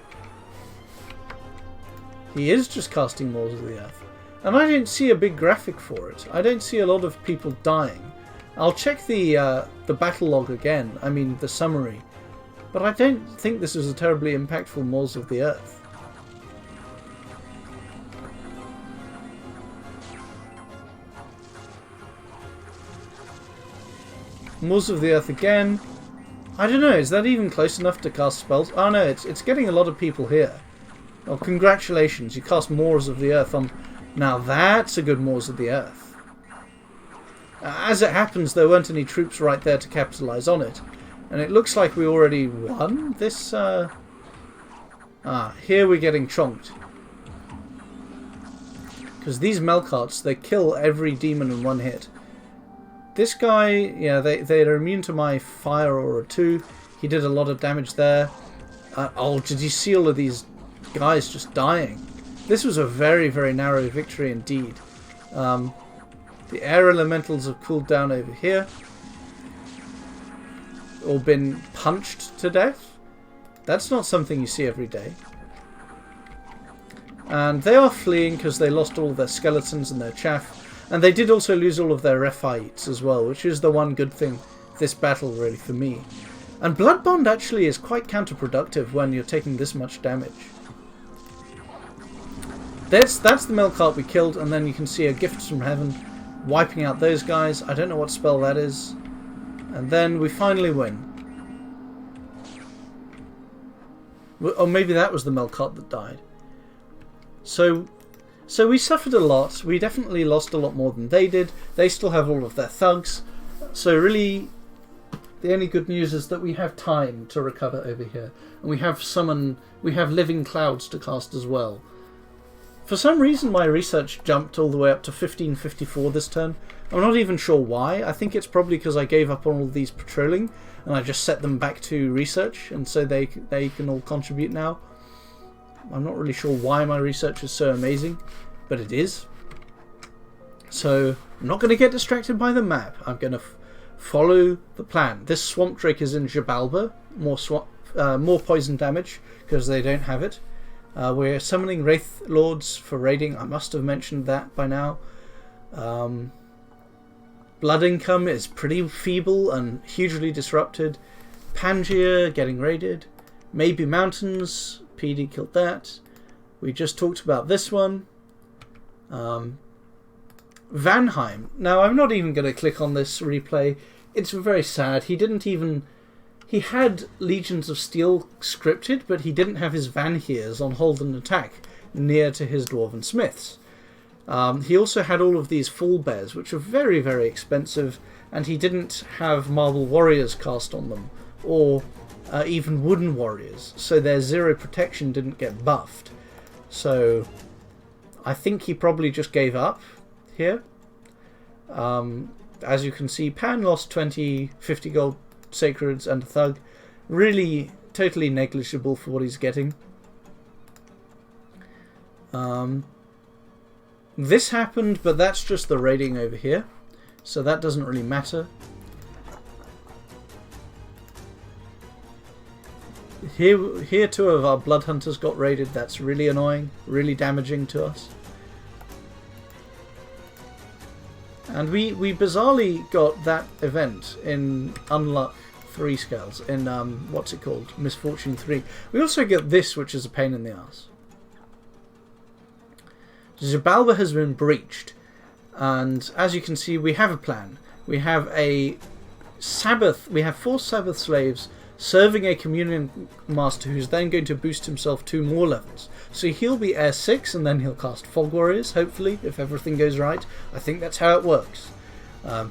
He is just casting Moors of the Earth. And I don't see a big graphic for it. I don't see a lot of people dying. I'll check the battle log again. I mean, the summary. But I don't think this is a terribly impactful Moors of the Earth. Moors of the Earth again. I don't know, is that even close enough to cast spells? Oh no, it's getting a lot of people here. Well, congratulations, you cast Moors of the Earth on... Now that's a good Moors of the Earth. As it happens, there weren't any troops right there to capitalise on it. And it looks like we already won this... here we're getting chonked. Because these Melkarts, they kill every demon in one hit. This guy, yeah, they're immune to my fire aura too. He did a lot of damage there. Oh, did you see all of these guys just dying? This was a very, very narrow victory indeed. The air elementals have cooled down over here. Or been punched to death. That's not something you see every day. And they are fleeing because they lost all of their skeletons and their chaff. And they did also lose all of their Rephaites as well, which is the one good thing this battle really for me. And Blood Bond actually is quite counterproductive when you're taking this much damage. That's the Melkart we killed, and then you can see a gift from heaven wiping out those guys. I don't know what spell that is. And then we finally win. Or maybe that was the Melkart that died. So we suffered a lot. We definitely lost a lot more than they did. They still have all of their thugs. So really, the only good news is that we have time to recover over here. And we have living clouds to cast as well. For some reason my research jumped all the way up to 1554 this turn. I'm not even sure why. I think it's probably because I gave up on all these patrolling and I just set them back to research, and so they can all contribute now. I'm not really sure why my research is so amazing, but it is. So I'm not going to get distracted by the map. I'm going to follow the plan. This Swamp Drake is in Jabalba. More poison damage because they don't have it. We're summoning Wraith Lords for raiding. I must have mentioned that by now. Blood income is pretty feeble and hugely disrupted. Pangaea getting raided. Maybe Mountains. PD killed that. We just talked about this one. Vanheim. Now, I'm not even going to click on this replay. It's very sad. He had Legions of Steel scripted, but he didn't have his Vanheers on hold and attack near to his Dwarven Smiths. He also had all of these Fall Bears, which are very, very expensive, and he didn't have Marble Warriors cast on them, or even Wooden Warriors, so their 0 protection didn't get buffed. So I think he probably just gave up here. As you can see, Pan lost 50 gold sacreds and a thug. Really totally negligible for what he's getting. This happened, but that's just the raiding over here, so that doesn't really matter. Here 2 of our Blood Hunters got raided. That's really annoying, really damaging to us. And we bizarrely got that event in Unluck 3 scales, in what's it called? Misfortune 3. We also get this, which is a pain in the ass. Jabalba has been breached, and as you can see, we have a plan. We have a Sabbath. We have 4 Sabbath slaves serving a Communion Master, who's then going to boost himself 2 more levels. So he'll be Air 6, and then he'll cast Fog Warriors, hopefully, if everything goes right. I think that's how it works.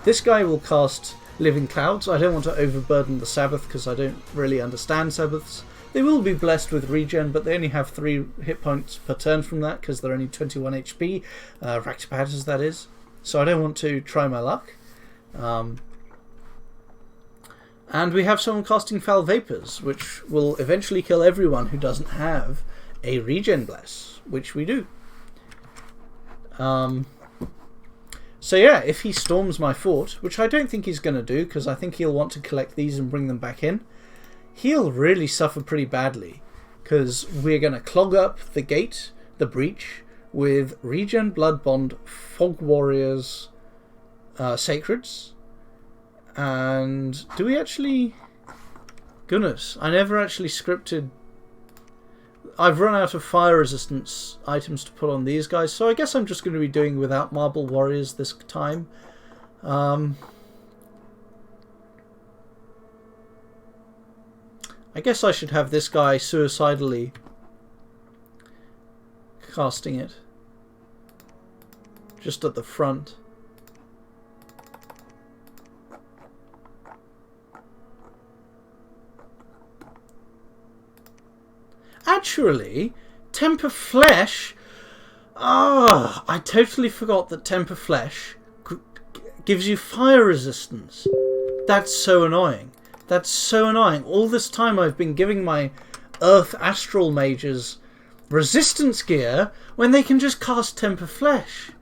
This guy will cast Living Clouds. I don't want to overburden the Sabbath, because I don't really understand Sabbaths. They will be blessed with regen, but they only have 3 hit points per turn from that, because they're only 21 HP. Raktapatas, that is. So I don't want to try my luck. And we have someone casting Foul Vapors, which will eventually kill everyone who doesn't have a regen bless, which we do. So yeah, if he storms my fort, which I don't think he's going to do, because I think he'll want to collect these and bring them back in, he'll really suffer pretty badly, because we're going to clog up the gate, the breach, with Regen, Blood Bond, Fog Warriors, Sacreds. And do we actually... Goodness, I never actually scripted... I've run out of fire resistance items to put on these guys, so I guess I'm just going to be doing without Marble Warriors this time. I guess I should have this guy suicidally casting it. Just at the front. Actually, Temper Flesh... Ah, I totally forgot that Temper Flesh gives you fire resistance. That's so annoying. That's so annoying. All this time I've been giving my Earth Astral Mages resistance gear when they can just cast Temper Flesh.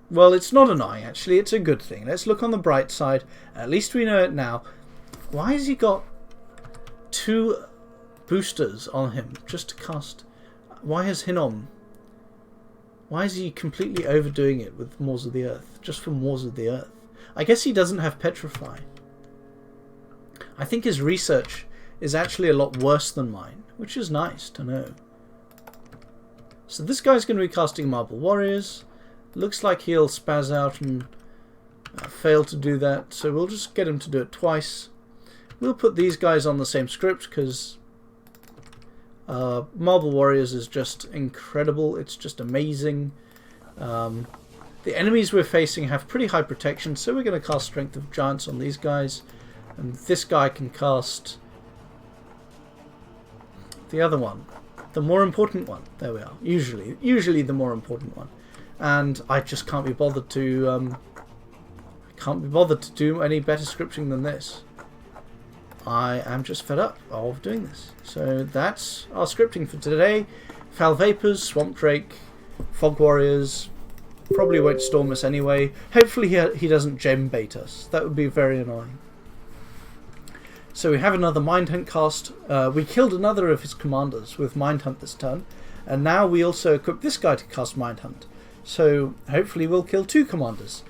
Well, it's not annoying, actually. It's a good thing. Let's look on the bright side. At least we know it now. Why has he got 2 boosters on him just to cast? Why has Hinnom? Why is he completely overdoing it with Maws of the Earth? Just for Maws of the Earth. I guess he doesn't have Petrify. I think his research is actually a lot worse than mine, which is nice to know. So this guy's going to be casting Marble Warriors. Looks like he'll spaz out and fail to do that, so we'll just get him to do it twice. We'll put these guys on the same script because Marble Warriors is just incredible. It's just amazing. The enemies we're facing have pretty high protection, so we're going to cast Strength of Giants on these guys. And this guy can cast the other one. The more important one. There we are. Usually the more important one. And I just can't be bothered to do any better scripting than this. I am just fed up of doing this. So that's our scripting for today. Foul Vapors, Swamp Drake, Fog Warriors. Probably won't storm us anyway. Hopefully he doesn't gem bait us. That would be very annoying. So we have another Mind Hunt cast. We killed another of his commanders with Mind Hunt this turn. And now we also equip this guy to cast Mind Hunt. So hopefully we'll kill 2 commanders.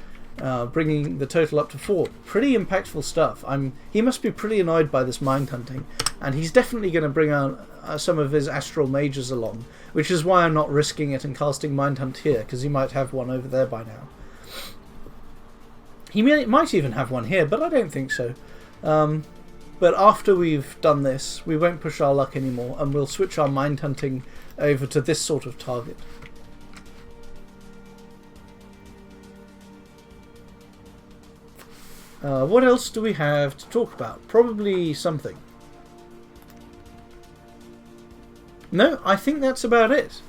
Bringing the total up to 4. Pretty impactful stuff. He must be pretty annoyed by this mind hunting, and he's definitely going to bring out some of his astral mages along, which is why I'm not risking it and casting mind hunt here, because he might have one over there by now. He might even have one here, but I don't think so. But after we've done this, we won't push our luck anymore, and we'll switch our mind hunting over to this sort of target. What else do we have to talk about? Probably something. No, I think that's about it.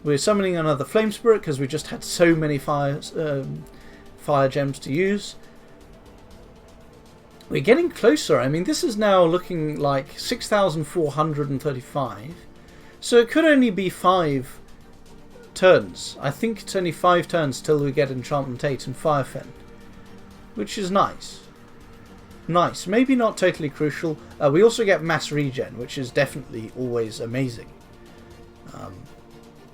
We're summoning another Flame Spirit because we just had so many fire gems to use. We're getting closer. I mean, this is now looking like 6,435. So it could only be 5 turns. I think it's only 5 turns till we get Enchantment 8 and Firefen, which is nice. Nice. Maybe not totally crucial. We also get mass regen, which is definitely always amazing.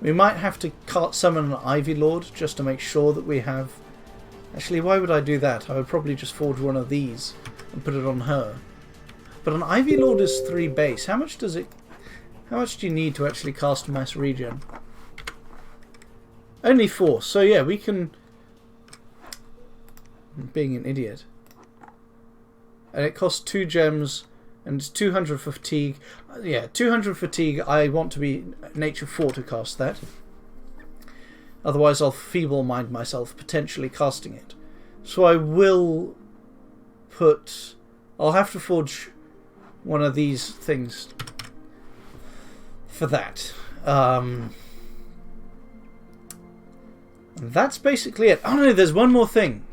We might have to summon an Ivy Lord just to make sure that we have... Actually, why would I do that? I would probably just forge one of these and put it on her. But an Ivy Lord is 3 base. How much do you need to actually cast mass regen? Only 4. So yeah, we can... I'm being an idiot. And it costs 2 gems and it's 200 fatigue. Yeah, 200 fatigue. I want to be nature 4 to cast that. Otherwise I'll feeble mind myself potentially casting it. So I will put... I'll have to forge one of these things for that. That's basically it. Oh no, there's one more thing.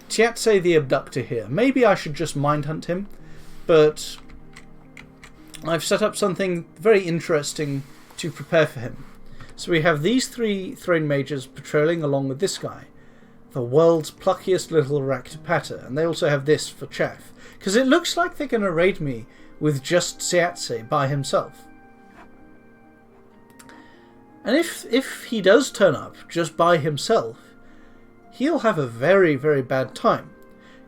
Tiatse the Abductor here. Maybe I should just mind hunt him, but I've set up something very interesting to prepare for him. So we have these 3 Throne Mages patrolling along with this guy, the world's pluckiest little Raktapatter, and they also have this for chaff, because it looks like they're going to raid me with just Tiatse by himself. And if he does turn up just by himself, he'll have a very, very bad time.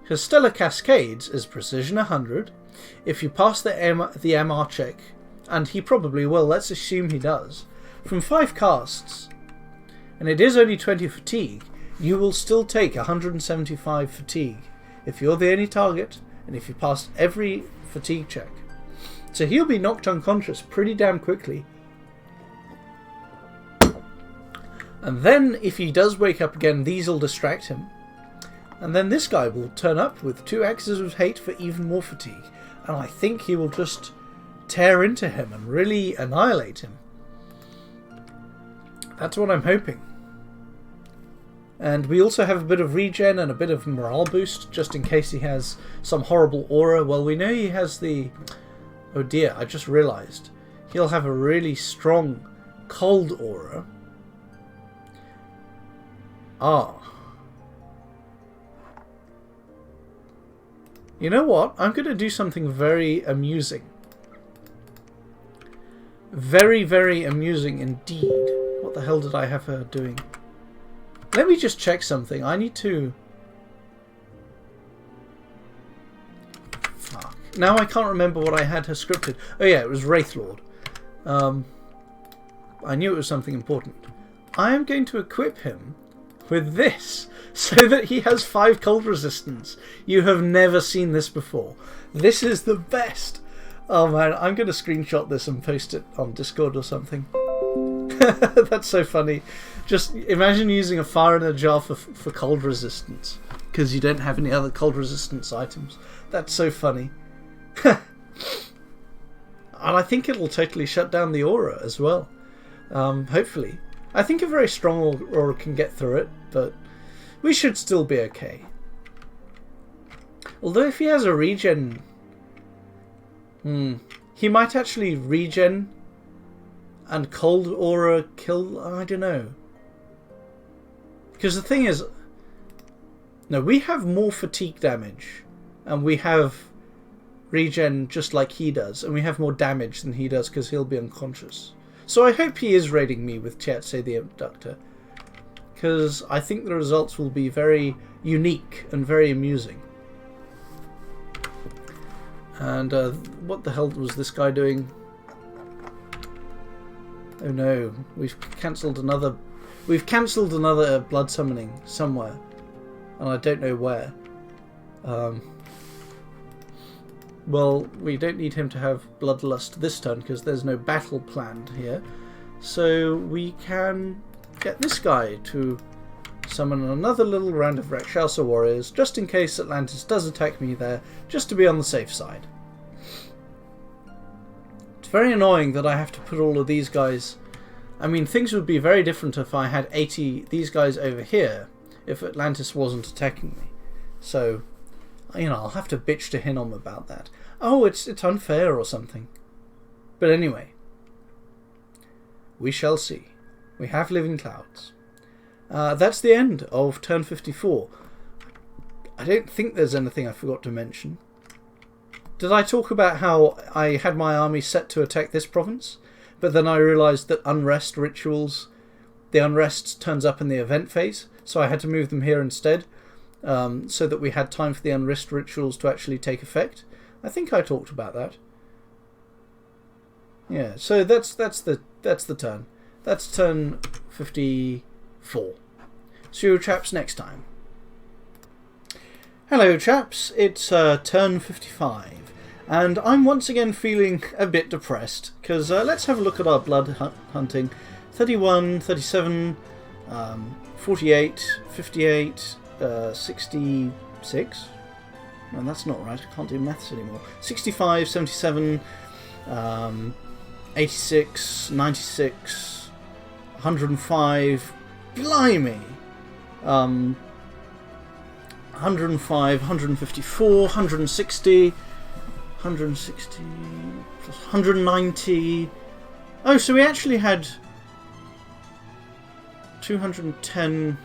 Because Stellar Cascades is Precision 100. If you pass the MR check, and he probably will, let's assume he does, from 5 casts, and it is only 20 fatigue, you will still take 175 fatigue if you're the only target, and if you pass every fatigue check. So he'll be knocked unconscious pretty damn quickly. And then, if he does wake up again, these will distract him. And then this guy will turn up with 2 axes of hate for even more fatigue. And I think he will just tear into him and really annihilate him. That's what I'm hoping. And we also have a bit of regen and a bit of morale boost, just in case he has some horrible aura. Well, we know he has the... Oh dear, I just realised. He'll have a really strong cold aura. Ah. You know what? I'm going to do something very amusing. Very, very amusing indeed. What the hell did I have her doing? Let me just check something. I need to... Fuck. Now I can't remember what I had her scripted. Oh yeah, it was Wraithlord. I knew it was something important. I am going to equip him with this, so that he has 5 cold resistance. You have never seen this before. This is the best. Oh man, I'm going to screenshot this and post it on Discord or something. That's so funny. Just imagine using a fire in a jar for cold resistance, because you don't have any other cold resistance items. That's so funny. And I think it'll totally shut down the aura as well. Hopefully. I think a very strong aura can get through it, but we should still be okay. Although if he has a regen... he might actually regen and cold aura kill... I don't know. Because the thing is... No, we have more fatigue damage. And we have regen just like he does. And we have more damage than he does because he'll be unconscious. So I hope he is raiding me with Tietse the Abductor. Because I think the results will be very unique and very amusing. And what the hell was this guy doing? Oh no, we've cancelled another blood summoning somewhere. And I don't know where. Well, we don't need him to have bloodlust this turn because there's no battle planned here. So we can get this guy to summon another little round of Rakshasa warriors, just in case Atlantis does attack me there, just to be on the safe side. It's very annoying that I have to put all of these guys... I mean, things would be very different if I had 80 these guys over here, if Atlantis wasn't attacking me. So... you know, I'll have to bitch to Hinnom about that. Oh, it's unfair or something. But anyway. We shall see. We have living clouds. That's the end of turn 54. I don't think there's anything I forgot to mention. Did I talk about how I had my army set to attack this province? But then I realised that unrest rituals... the unrest turns up in the event phase, so I had to move them here instead. So that we had time for the unrest rituals to actually take effect. I think I talked about that. Yeah, so that's the turn. That's turn 54. See you chaps next time. Hello chaps, it's turn 55, and I'm once again feeling a bit depressed because let's have a look at our blood hunting. 31, 37, 48, 58. 66? No, that's not right. I can't do maths anymore. 65, 77, 86, 96, 105. Blimey! 105, 154, 160, 160, 190. Oh, so we actually had 210...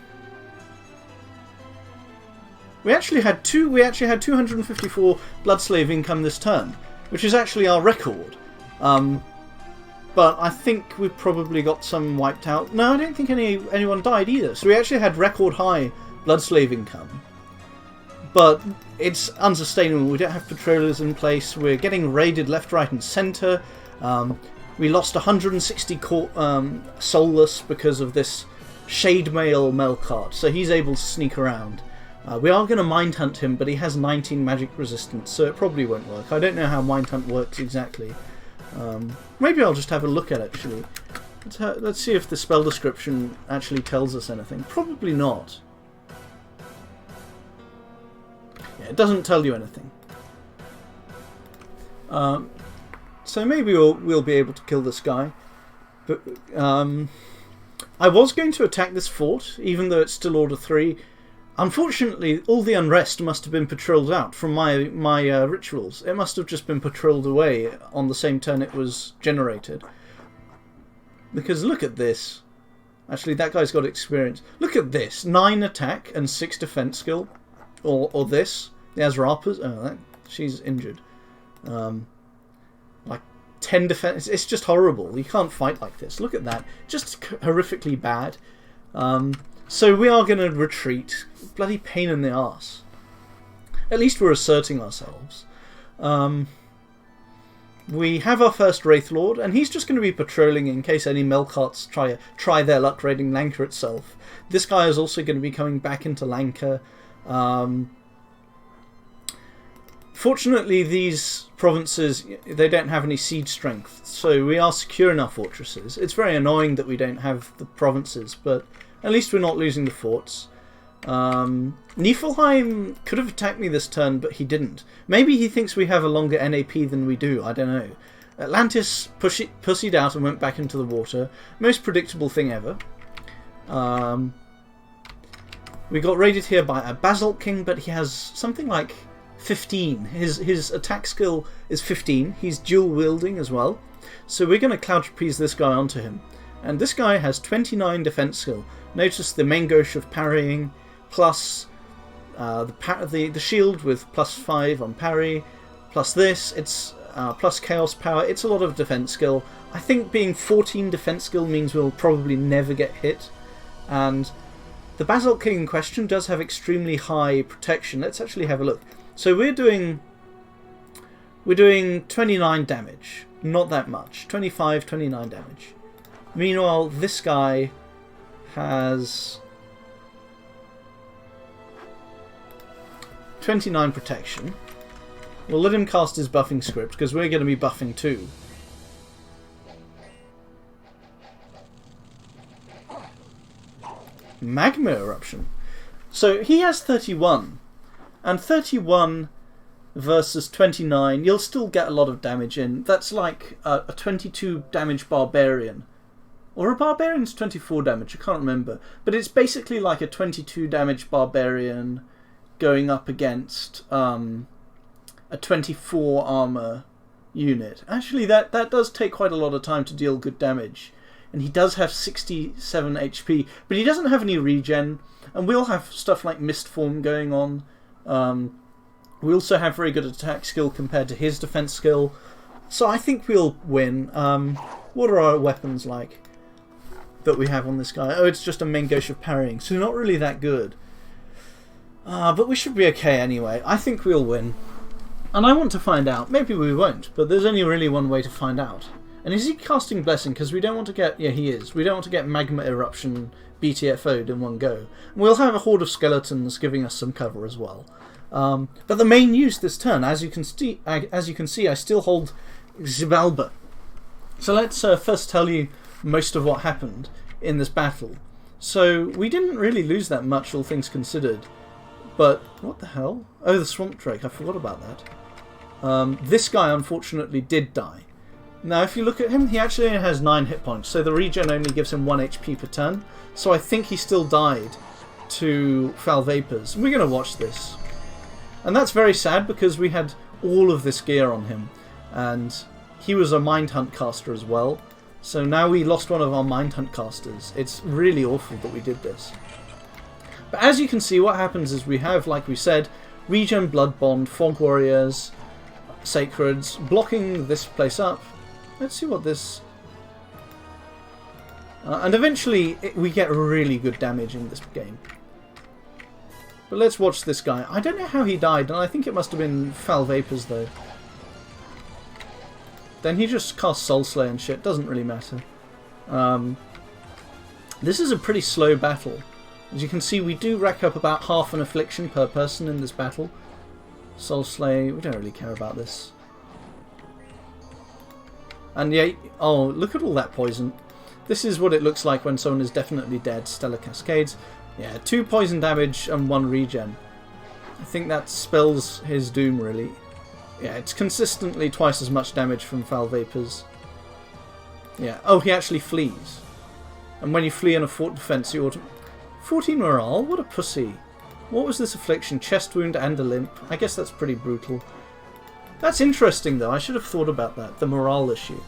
We actually had 254 blood slave income this turn, which is actually our record. But I think we've probably got some wiped out. No, I don't think anyone died either. So we actually had record high blood slave income. But it's unsustainable. We don't have patrollers in place. We're getting raided left, right, and centre. We lost 160 soulless because of this Shade Mail Melkart, so he's able to sneak around. We are going to Mind Hunt him, but he has 19 magic resistance, so it probably won't work. I don't know how Mind Hunt works exactly. Maybe I'll just have a look at it, actually. Let's see if the spell description actually tells us anything. Probably not. Yeah, it doesn't tell you anything. So maybe we'll be able to kill this guy. But I was going to attack this fort, even though it's still Order 3. Unfortunately, all the unrest must have been patrolled out from my rituals. It must have just been patrolled away on the same turn it was generated. Because look at this. Actually, that guy's got experience. Look at this. 9 attack and 6 defense skill. Or this. The Azrapa's. Oh, she's injured. Like 10 defense. It's just horrible. You can't fight like this. Look at that. Just horrifically bad. So we are going to retreat. Bloody pain in the arse. At least we're asserting ourselves. We have our first Wraith Lord, and he's just going to be patrolling in case any Melkarts try their luck raiding Lanka itself. This guy is also going to be coming back into Lanka. Fortunately, these provinces, they don't have any siege strength, so we are secure in our fortresses. It's very annoying that we don't have the provinces, but at least we're not losing the forts. Niflheim could have attacked me this turn, but he didn't. Maybe he thinks we have a longer NAP than we do, I don't know. Atlantis pussied out and went back into the water. Most predictable thing ever. We got raided here by a Basalt King, but he has something like 15. His attack skill is 15. He's dual wielding as well. So we're going to Cloud Trapeze this guy onto him. And this guy has 29 defense skill. Notice the main gauche of parrying, plus the shield with +5 on parry, plus this, it's plus chaos power. It's a lot of defense skill. I think being 14 defense skill means we'll probably never get hit. And the Basalt King in question does have extremely high protection. Let's actually have a look. So we're doing 29 damage. Not that much. 25, 29 damage. Meanwhile, this guy has 29 protection. We'll let him cast his buffing script because we're going to be buffing too. Magma eruption. So he has 31. And 31 versus 29, you'll still get a lot of damage in. That's like a 22 damage barbarian. Or a barbarian's 24 damage, I can't remember. But it's basically like a 22 damage barbarian going up against a 24 armor unit. Actually, that does take quite a lot of time to deal good damage. And he does have 67 HP, but he doesn't have any regen. And we'll have stuff like Mist Form going on. We also have very good attack skill compared to his defense skill. So I think we'll win. What are our weapons like that we have on this guy? Oh, it's just a main gauche of parrying, so not really that good. But we should be okay anyway. I think we'll win. And I want to find out. Maybe we won't, but there's only really one way to find out. And is he casting Blessing? Because we don't want to get... Yeah, he is. We don't want to get Magma Eruption BTFO'd in one go. We'll have a horde of skeletons giving us some cover as well. But the main use this turn, as you can see, I still hold Xibalba. So let's first tell you most of what happened in this battle. So we didn't really lose that much, all things considered. But what the hell? Oh, the Swamp Drake. I forgot about that. This guy unfortunately did die. Now, if you look at him, he actually only has 9 hit points, so the regen only gives him 1 HP per turn. So I think he still died to foul vapors. We're going to watch this. And that's very sad because we had all of this gear on him. And he was a Mind Hunt caster as well. So now we lost one of our Mind Hunt casters. It's really awful that we did this. But as you can see, what happens is we have, like we said, regen, Blood Bond, Fog Warriors, Sacreds, blocking this place up. Let's see what this... and eventually we get really good damage in this game. But let's watch this guy. I don't know how he died, and I think it must have been foul vapors though. Then he just casts Soul Slay and shit. Doesn't really matter. This is a pretty slow battle. As you can see, we do rack up about half an affliction per person in this battle. Soul Slay, we don't really care about this. And yeah, oh, look at all that poison. This is what it looks like when someone is definitely dead. Stellar Cascades. Yeah, 2 poison damage and 1 regen. I think that spells his doom, really. Yeah, it's consistently twice as much damage from Foul Vapors. Yeah. Oh, he actually flees. And when you flee in a fort defense, you auto... 14 morale? What a pussy. What was this affliction? Chest wound and a limp. I guess that's pretty brutal. That's interesting, though. I should have thought about that. The morale issue.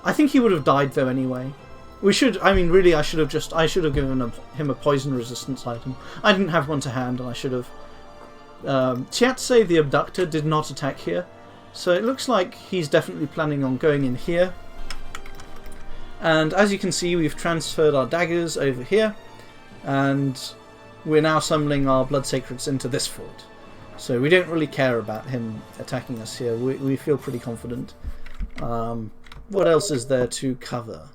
I think he would have died, though, anyway. We should... I mean, really, I should have given him a poison resistance item. I didn't have one to hand, and I should have... Chiatse, the abductor, did not attack here. So it looks like he's definitely planning on going in here. And as you can see, we've transferred our daggers over here. And we're now summoning our Blood Sacreds into this fort. So we don't really care about him attacking us here. We feel pretty confident. What else is there to cover?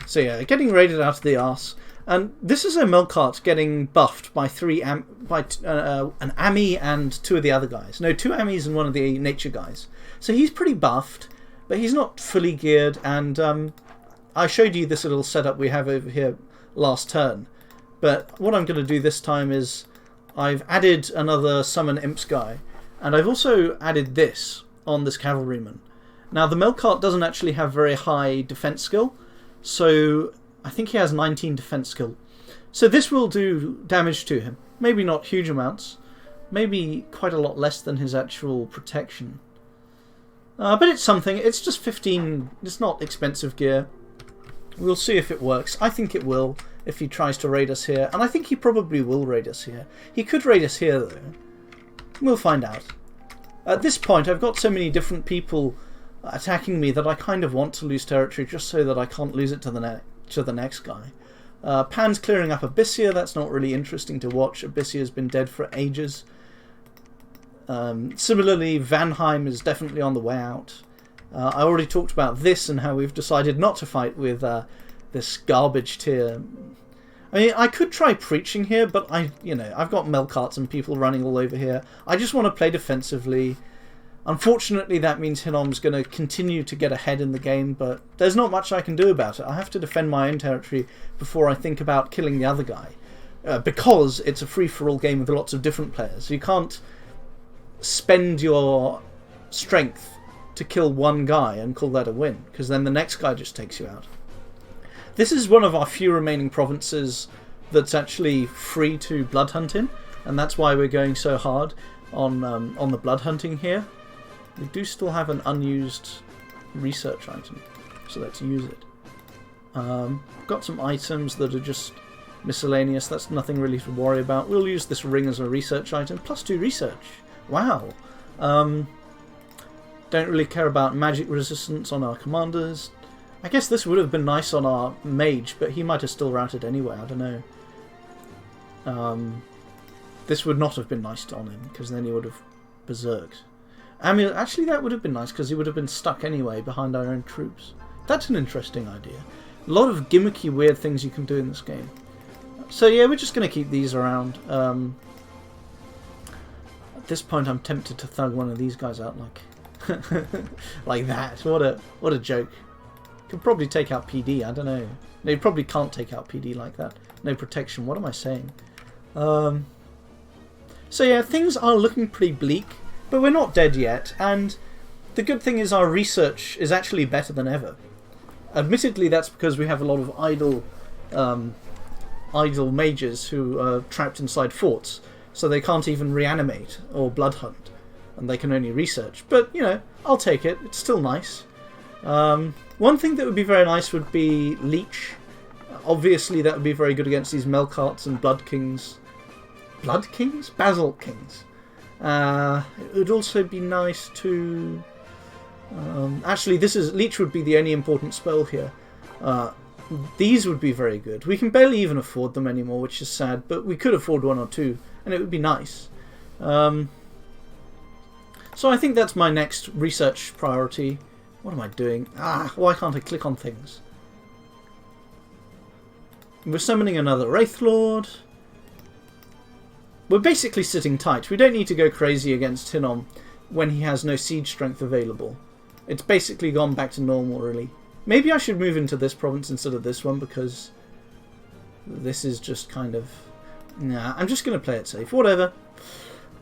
So yeah, getting raided out of the arse. And this is a Melkart getting buffed by an Ami and 2 of the other guys. No, 2 Amis and 1 of the nature guys. So he's pretty buffed, but he's not fully geared. And I showed you this little setup we have over here last turn. But what I'm going to do this time is I've added another Summon Imps guy. And I've also added this on this Cavalryman. Now, the Melkart doesn't actually have very high defense skill. So I think he has 19 defense skill. So this will do damage to him. Maybe not huge amounts. Maybe quite a lot less than his actual protection. But it's something. It's just 15. It's not expensive gear. We'll see if it works. I think it will if he tries to raid us here. And I think he probably will raid us here. He could raid us here, though. We'll find out. At this point, I've got so many different people attacking me that I kind of want to lose territory just so that I can't lose it to the next guy. Pan's clearing up Abyssia. That's not really interesting to watch. Abyssia's been dead for ages. Similarly, Vanheim is definitely on the way out. I already talked about this and how we've decided not to fight with this garbage tier. I mean, I could try preaching here, but I've got Melkarts and people running all over here. I just want to play defensively. Unfortunately, that means Hinnom's going to continue to get ahead in the game, but there's not much I can do about it. I have to defend my own territory before I think about killing the other guy. Because it's a free-for-all game with lots of different players. You can't spend your strength to kill one guy and call that a win, because then the next guy just takes you out. This is one of our few remaining provinces that's actually free to blood hunt in, and that's why we're going so hard on the blood hunting here. We do still have an unused research item, so let's use it. Got some items that are just miscellaneous. That's nothing really to worry about. We'll use this ring as a research item. +2 research. Wow. Don't really care about magic resistance on our commanders. I guess this would have been nice on our mage, but he might have still routed anyway. I don't know. This would not have been nice on him, because then he would have berserked. I mean, actually that would have been nice, because he would have been stuck anyway behind our own troops. That's an interesting idea. A lot of gimmicky, weird things you can do in this game. So yeah, we're just going to keep these around. At this point, I'm tempted to thug one of these guys out like that. What a joke. Could probably take out PD. I don't know. No, you probably can't take out PD like that. No protection. What am I saying? So yeah, things are looking pretty bleak, but we're not dead yet. And the good thing is our research is actually better than ever. Admittedly, that's because we have a lot of idle mages who are trapped inside forts, so they can't even reanimate or blood hunt, and they can only research. But, you know, I'll take it. It's still nice. One thing that would be very nice would be Leech. Obviously, that would be very good against these Melkarts and Blood Kings. Blood Kings? Basalt Kings. It would also be nice to... actually, Leech would be the only important spell here. These would be very good. We can barely even afford them anymore, which is sad, but we could afford 1 or 2, and it would be nice. So I think that's my next research priority. What am I doing? Why can't I click on things? We're summoning another Wraithlord. We're basically sitting tight. We don't need to go crazy against Hinnom when he has no siege strength available. It's basically gone back to normal, really. Maybe I should move into this province instead of this one, because this is just kind of... Nah, I'm just going to play it safe. Whatever.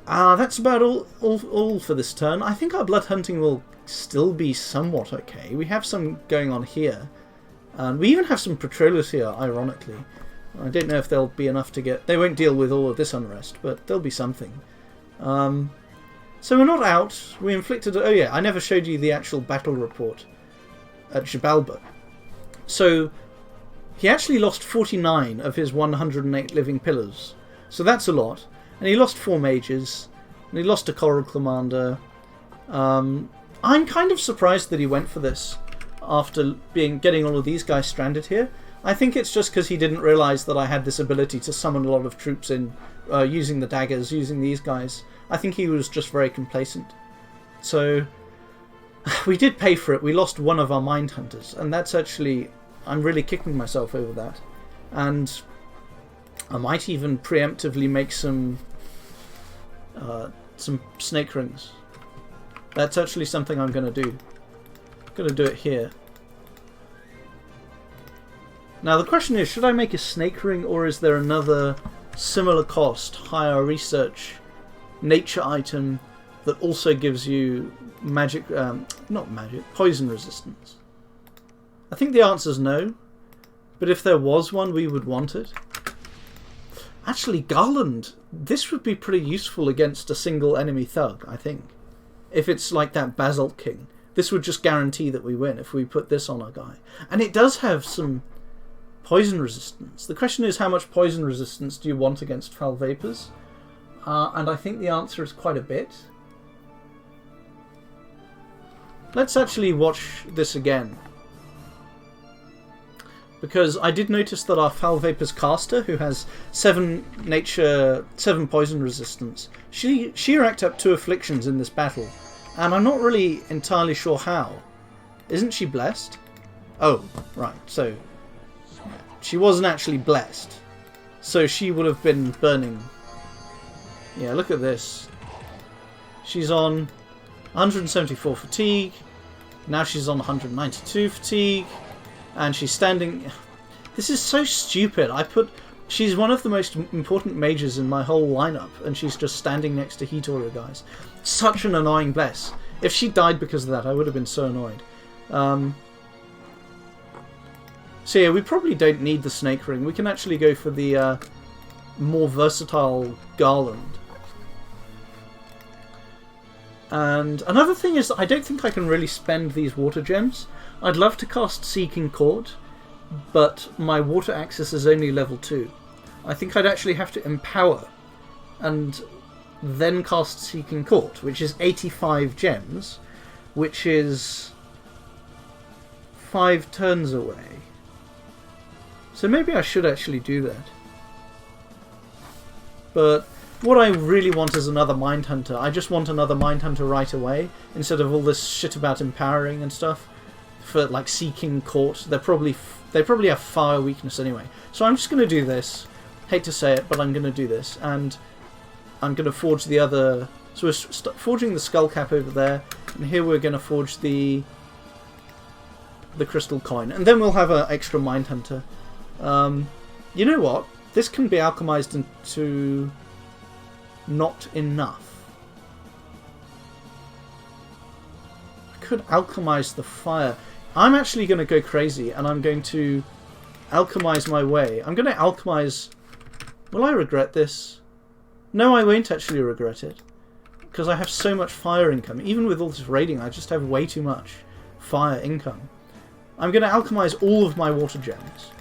That's about all for this turn. I think our blood hunting will still be somewhat okay. We have some going on here. And we even have some patrollers here, ironically. I don't know if they'll be enough to get... They won't deal with all of this unrest, but there'll be something. So we're not out. We inflicted... Oh yeah, I never showed you the actual battle report at Xibalba. So he actually lost 49 of his 108 living pillars. So that's a lot. And he lost 4 mages. And he lost a choral commander. I'm kind of surprised that he went for this after getting all of these guys stranded here. I think it's just because he didn't realise that I had this ability to summon a lot of troops in, using the daggers, using these guys. I think he was just very complacent. So we did pay for it. We lost one of our mind hunters, and that's actually... I'm really kicking myself over that. And I might even preemptively make some snake rings. That's actually something I'm going to do. I'm going to do it here. Now the question is, should I make a snake ring, or is there another similar cost, higher research nature item that also gives you magic, poison resistance? I think the answer is no, but if there was one, we would want it. Actually, Garland, this would be pretty useful against a single enemy thug, I think. If it's like that Basalt King, this would just guarantee that we win if we put this on our guy. And it does have some poison resistance. The question is, how much poison resistance do you want against foul vapors? And I think the answer is quite a bit. Let's actually watch this again. Because I did notice that our Foul Vapors caster, who has 7 poison resistance, she racked up 2 afflictions in this battle. And I'm not really entirely sure how. Isn't she blessed? Oh, right, so she wasn't actually blessed. So she would have been burning. Yeah, look at this. She's on 174 fatigue. Now she's on 192 fatigue. And she's standing... This is so stupid. She's one of the most important mages in my whole lineup, and she's just standing next to Heat Aura guys. Such an annoying bless. If she died because of that, I would have been so annoyed. So yeah, we probably don't need the snake ring. We can actually go for the more versatile garland. And another thing is that I don't think I can really spend these water gems. I'd love to cast Seeking Court, but my water access is only level 2. I think I'd actually have to empower and then cast Seeking Court, which is 85 gems, which is 5 turns away. So maybe I should actually do that. But what I really want is another Mind Hunter. I just want another Mind Hunter right away, instead of all this shit about empowering and stuff. For like Seeking Court, they probably have fire weakness anyway. So I'm just going to do this. Hate to say it, but I'm going to do this, and I'm going to forge the other. So we're forging the skull cap over there, and here we're going to forge the crystal coin, and then we'll have an extra Mind Hunter. You know what? This can be alchemized into not enough. I could alchemize the fire. I'm actually going to go crazy, and I'm going to alchemize my way. I'm going to alchemize... Will I regret this? No, I won't actually regret it. Because I have so much fire income. Even with all this raiding, I just have way too much fire income. I'm going to alchemize all of my water gems.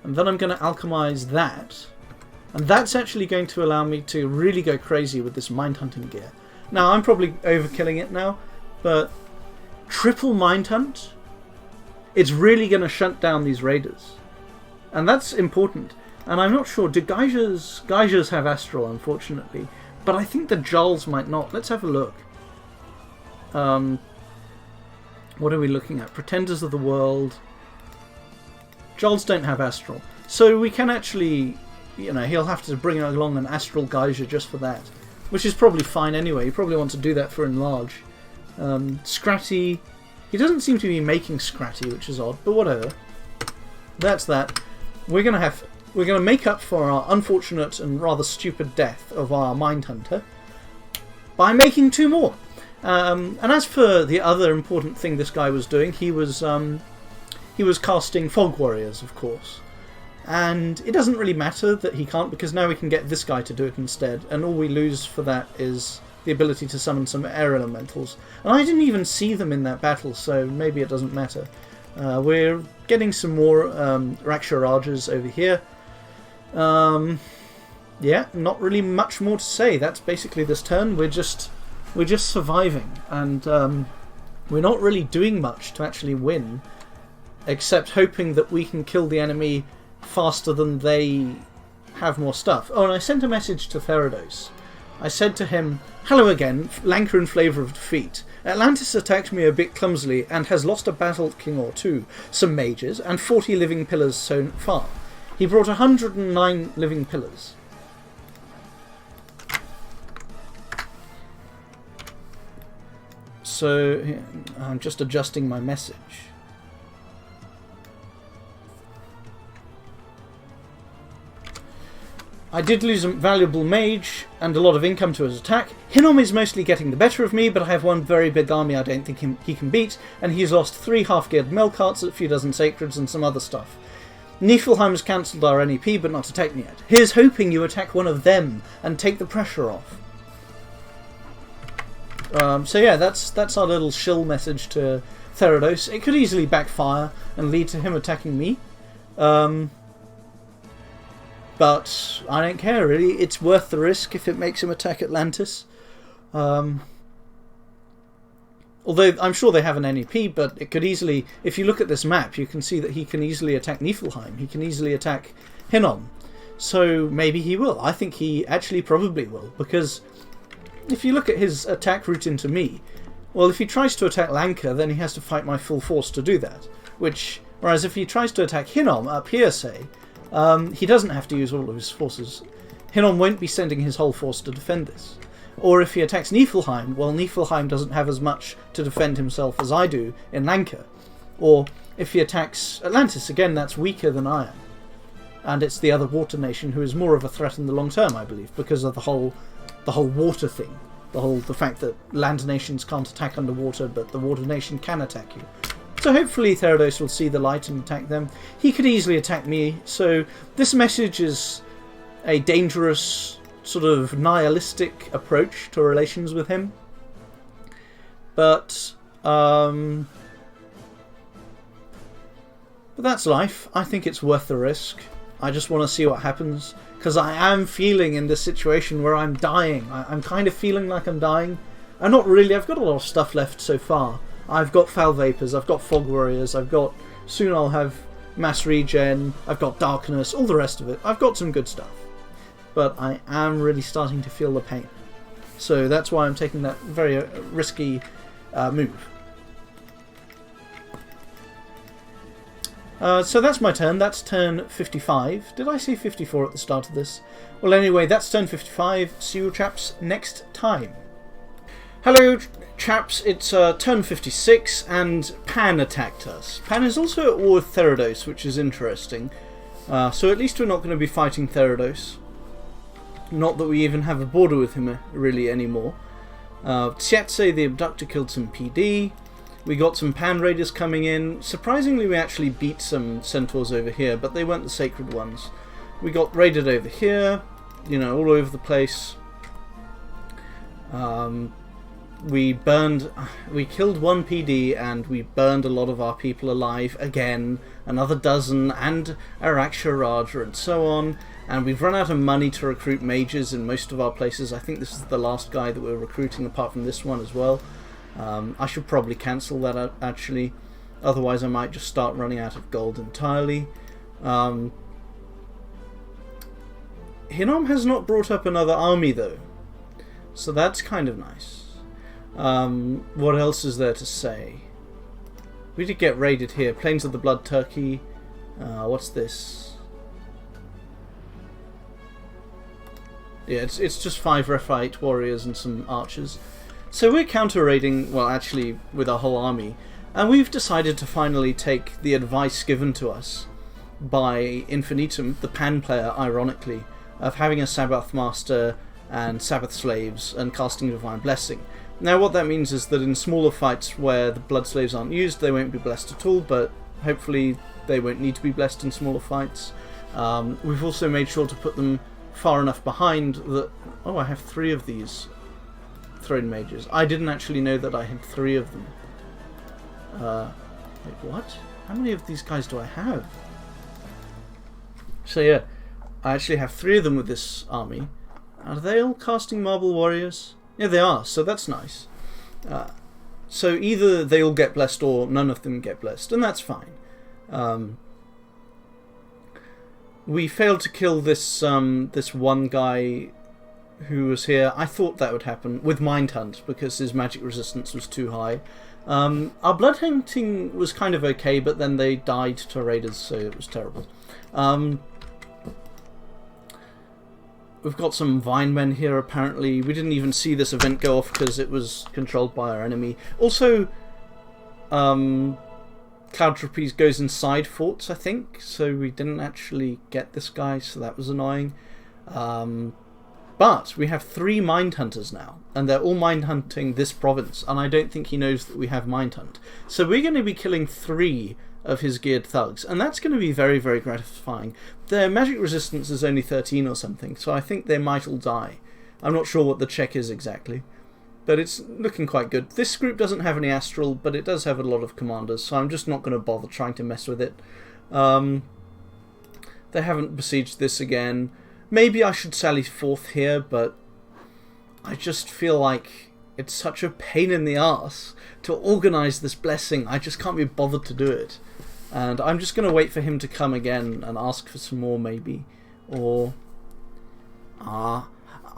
And then I'm going to alchemize that. And that's actually going to allow me to really go crazy with this mind hunting gear. Now, I'm probably overkilling it now, but triple mind hunt, it's really going to shut down these raiders. And that's important. And I'm not sure, do Geishas have Astral, unfortunately. But I think the Jals might not. Let's have a look. What are we looking at? Pretenders of the World. Jals don't have Astral. So we can actually, you know, he'll have to bring along an Astral Geisha just for that. Which is probably fine anyway. You probably want to do that for Enlarge. Scratty, He doesn't seem to be making Scratty, which is odd, but whatever. That's that. We're gonna make up for our unfortunate and rather stupid death of our Mindhunter by making 2 more. And as for the other important thing this guy was doing, he was casting Fog Warriors, of course. And it doesn't really matter that he can't, because now we can get this guy to do it instead, and all we lose for that is the ability to summon some air elementals. And I didn't even see them in that battle, so maybe it doesn't matter. We're getting some more Raksha Rajas over here. Yeah, not really much more to say. That's basically this turn. We're just surviving, and we're not really doing much to actually win, except hoping that we can kill the enemy faster than they have more stuff. Oh, and I sent a message to Therados. I said to him, "Hello again, Lanka in flavour of defeat. Atlantis attacked me a bit clumsily and has lost a battle king or 2, some mages, and 40 living pillars so far. He brought 109 living pillars." So, I'm just adjusting my message. I did lose a valuable mage and a lot of income to his attack. Hinnom is mostly getting the better of me, but I have one very big army I don't think he can beat, and he's lost 3 half-geared Melkarts, a few dozen sacreds, and some other stuff. Niflheim has cancelled our NEP, but not attacked me yet. Here's hoping you attack one of them and take the pressure off. So yeah, that's our little shill message to Therados. It could easily backfire and lead to him attacking me. But I don't care, really. It's worth the risk if it makes him attack Atlantis. Although I'm sure they have an NEP, but it could easily... If you look at this map, you can see that he can easily attack Niflheim. He can easily attack Hinnom. So maybe he will. I think he actually probably will, because if you look at his attack route into me, well, if he tries to attack Lanka, then he has to fight my full force to do that. Whereas if he tries to attack Hinnom up here, say... he doesn't have to use all of his forces. Hinnom won't be sending his whole force to defend this. Or if he attacks Niflheim, well, Niflheim doesn't have as much to defend himself as I do in Lanka. Or if he attacks Atlantis, again, that's weaker than I am. And it's the other water nation who is more of a threat in the long term, I believe, because of the whole water thing. The fact that land nations can't attack underwater, but the water nation can attack you. So hopefully Therados will see the light and attack them. He could easily attack me, so this message is a dangerous, sort of nihilistic approach to relations with him. But that's life. I think it's worth the risk. I just want to see what happens, because I am feeling in this situation where I'm dying. I'm kind of feeling like I'm dying. I'm not really. I've got a lot of stuff left so far. I've got Foul Vapours, I've got Fog Warriors, soon I'll have Mass Regen, I've got Darkness, all the rest of it. I've got some good stuff. But I am really starting to feel the pain. So that's why I'm taking that very risky move. So that's my turn. That's turn 55. Did I say 54 at the start of this? Well, anyway, that's turn 55. See you chaps next time. Hello chaps, it's turn 56 and Pan attacked us. Pan is also at war with Therados, which is interesting. So at least we're not going to be fighting Therados. Not that we even have a border with him really anymore. Tsietse the Abductor killed some PD. We got some Pan Raiders coming in. Surprisingly, we actually beat some Centaurs over here, but they weren't the sacred ones. We got raided over here, you know, all over the place. We killed one PD and we burned a lot of our people alive again, another dozen, and Araksha Raja and so on. And we've run out of money to recruit mages in most of our places. I think this is the last guy that we're recruiting apart from this one as well. I should probably cancel that actually, otherwise I might just start running out of gold entirely. Hinnom has not brought up another army though, so that's kind of nice. What else is there to say? We did get raided here. Plains of the Blood Turkey. What's this? Yeah, it's just 5 Rephite warriors and some archers. So we're counter-raiding, well actually with our whole army. And we've decided to finally take the advice given to us by Infinitum, the Pan player, ironically, of having a Sabbath Master and Sabbath Slaves and casting Divine Blessing. Now what that means is that in smaller fights where the Blood Slaves aren't used, they won't be blessed at all, but hopefully they won't need to be blessed in smaller fights. We've also made sure to put them far enough behind that... Oh, I have 3 of these Throne Mages. I didn't actually know that I had 3 of them. Wait, what? How many of these guys do I have? So yeah, I actually have 3 of them with this army. Are they all casting Marble Warriors? Yeah, they are, so that's nice. So either they all get blessed or none of them get blessed, and that's fine. We failed to kill this this one guy who was here. I thought that would happen with Mind Hunt because his magic resistance was too high. Our blood hunting was kind of okay, but then they died to raiders, so it was terrible. We've got some Vine Men here, apparently. We didn't even see this event go off because it was controlled by our enemy. Also, Cloud Trapeze goes inside forts, I think, so we didn't actually get this guy, so that was annoying. But we have 3 Mind Hunters now, and they're all Mind Hunting this province, and I don't think he knows that we have Mind Hunt. So we're going to be killing 3 of his geared thugs, and that's going to be very, very gratifying. Their magic resistance is only 13 or something, so I think they might all die. I'm not sure what the check is exactly, but it's looking quite good. This group doesn't have any Astral, but it does have a lot of commanders, so I'm just not going to bother trying to mess with it. They haven't besieged this again. Maybe I should sally forth here, but I just feel like it's such a pain in the arse to organise this blessing. I just can't be bothered to do it. And I'm just going to wait for him to come again and ask for some more, maybe. Or... I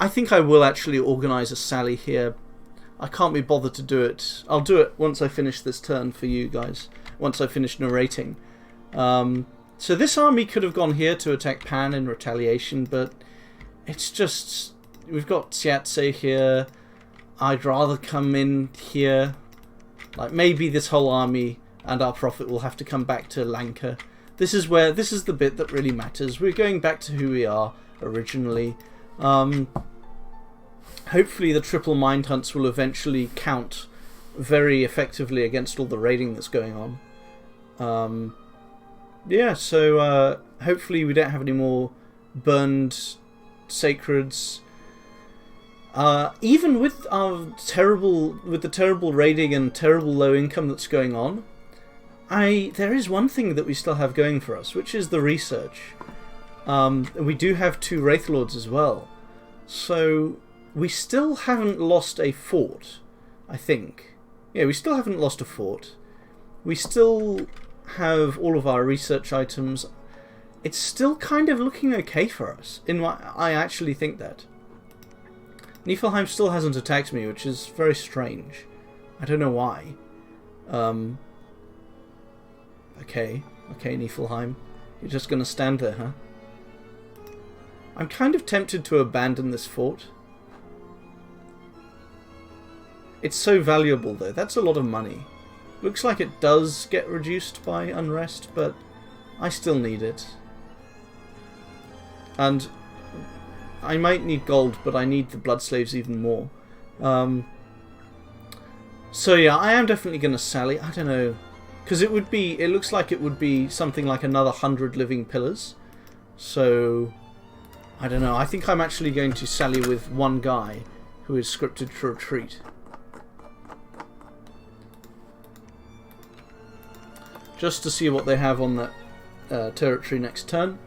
think I will actually organise a sally here. I can't be bothered to do it. I'll do it once I finish this turn for you guys. Once I finish narrating. So this army could have gone here to attack Pan in retaliation, but it's just... We've got Tsiatse here. I'd rather come in here. Like, maybe this whole army and our prophet will have to come back to Lanka. This is the bit that really matters. We're going back to who we are originally. Hopefully the triple Mind Hunts will eventually count very effectively against all the raiding that's going on. Yeah, so hopefully we don't have any more burned sacreds. Even with the terrible raiding and terrible low income that's going on, there is one thing that we still have going for us, which is the research. We do have 2 Wraith Lords as well, so we still haven't lost a fort, I think. Yeah, we still haven't lost a fort. We still have all of our research items. It's still kind of looking okay for us. I actually think that. Niflheim still hasn't attacked me, which is very strange. I don't know why. Okay, Niflheim. You're just going to stand there, huh? I'm kind of tempted to abandon this fort. It's so valuable, though. That's a lot of money. Looks like it does get reduced by unrest, but I still need it. And I might need gold, but I need the blood slaves even more. So yeah, I am definitely going to sally. I don't know, because it looks like it would be something like another 100 living pillars. So I don't know. I think I'm actually going to sally with one guy who is scripted to retreat. Just to see what they have on that territory next turn.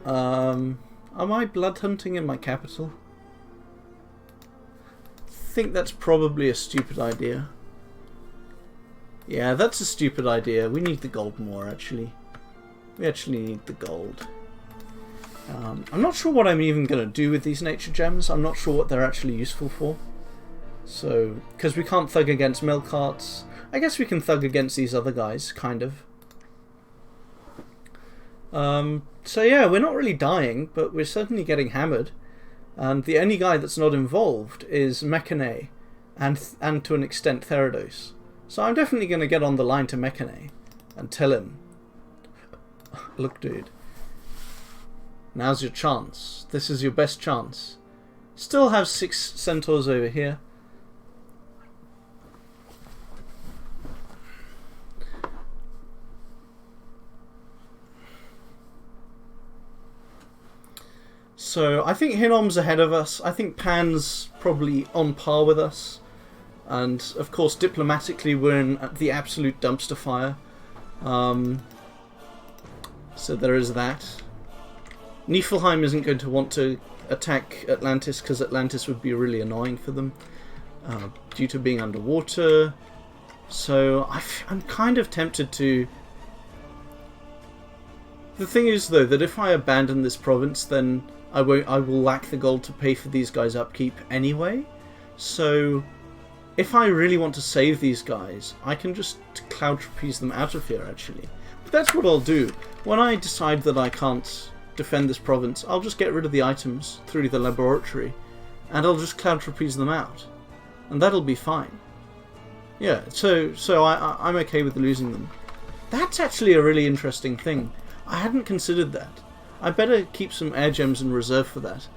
Am I blood hunting in my capital? I think that's probably a stupid idea. Yeah, that's a stupid idea. We need the gold more, actually. We actually need the gold. I'm not sure what I'm even going to do with these nature gems. I'm not sure what they're actually useful for. So, because we can't thug against milk carts. I guess we can thug against these other guys, kind of. So yeah, we're not really dying, but we're certainly getting hammered. And the only guy that's not involved is Mechane, and to an extent Therados. So I'm definitely going to get on the line to Mechane and tell him, look dude, now's your chance. This is your best chance. Still have 6 centaurs over here. So I think Hinnom's ahead of us. I think Pan's probably on par with us. And of course, diplomatically, we're in the absolute dumpster fire. So there is that. Niflheim isn't going to want to attack Atlantis because Atlantis would be really annoying for them due to being underwater. So I'm kind of tempted to... The thing is, though, that if I abandon this province, then I will lack the gold to pay for these guys' upkeep anyway. So if I really want to save these guys, I can just cloud trapeze them out of here, actually. But that's what I'll do. When I decide that I can't defend this province, I'll just get rid of the items through the laboratory, and I'll just cloud trapeze them out. And that'll be fine. Yeah, so I'm okay with losing them. That's actually a really interesting thing. I hadn't considered that. I better keep some air gems in reserve for that.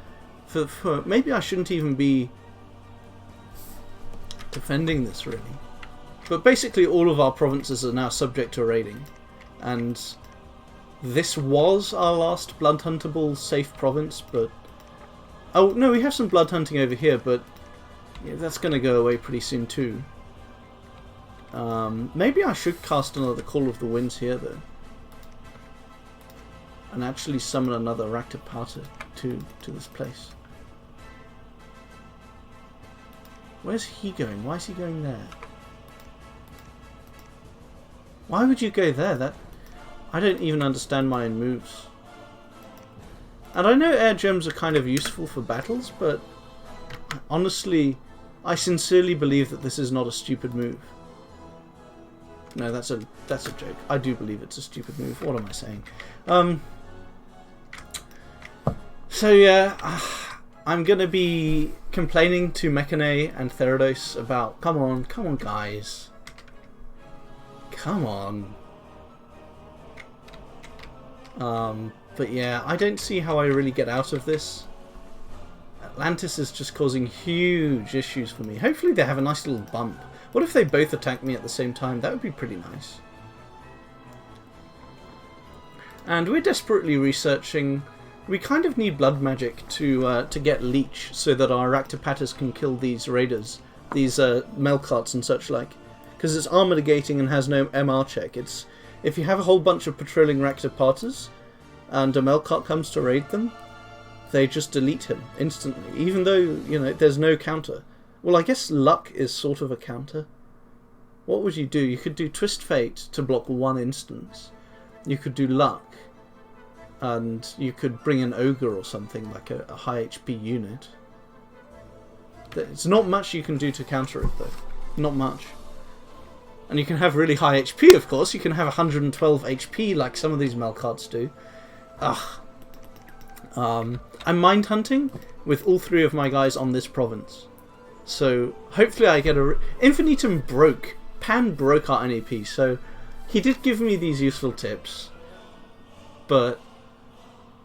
For maybe I shouldn't even be defending this, really. But basically all of our provinces are now subject to raiding. And this was our last blood huntable safe province, but... Oh, no, we have some blood hunting over here, but yeah, that's going to go away pretty soon too. Maybe I should cast another Call of the Winds here, though. And actually summon another Rakta to this place. Where's he going? Why is he going there? Why would you go there? I don't even understand my own moves. And I know air gems are kind of useful for battles, but honestly, I sincerely believe that this is not a stupid move. No, that's a joke. I do believe it's a stupid move. What am I saying? So yeah, I'm going to be complaining to Mechane and Therados about, come on guys. Come on. But yeah, I don't see how I really get out of this. Atlantis is just causing huge issues for me. Hopefully they have a nice little bump. What if they both attack me at the same time? That would be pretty nice. And we're desperately researching... We kind of need blood magic to get leech so that our Raktapatas can kill these raiders, these Melkarts and such like. Because it's armor negating and has no MR check. It's if you have a whole bunch of patrolling Raktapatas and a Melkart comes to raid them, they just delete him instantly, even though, you know, there's no counter. Well, I guess luck is sort of a counter. What would you do? You could do Twist Fate to block one instance. You could do luck. And you could bring an ogre or something, like a high HP unit. It's not much you can do to counter it, though. Not much. And you can have really high HP, of course. You can have 112 HP, like some of these Melkarts do. Ugh. I'm mind hunting with all 3 of my guys on this province. So, hopefully I get a... Infinitum broke. Pan broke our NAP, so he did give me these useful tips. But...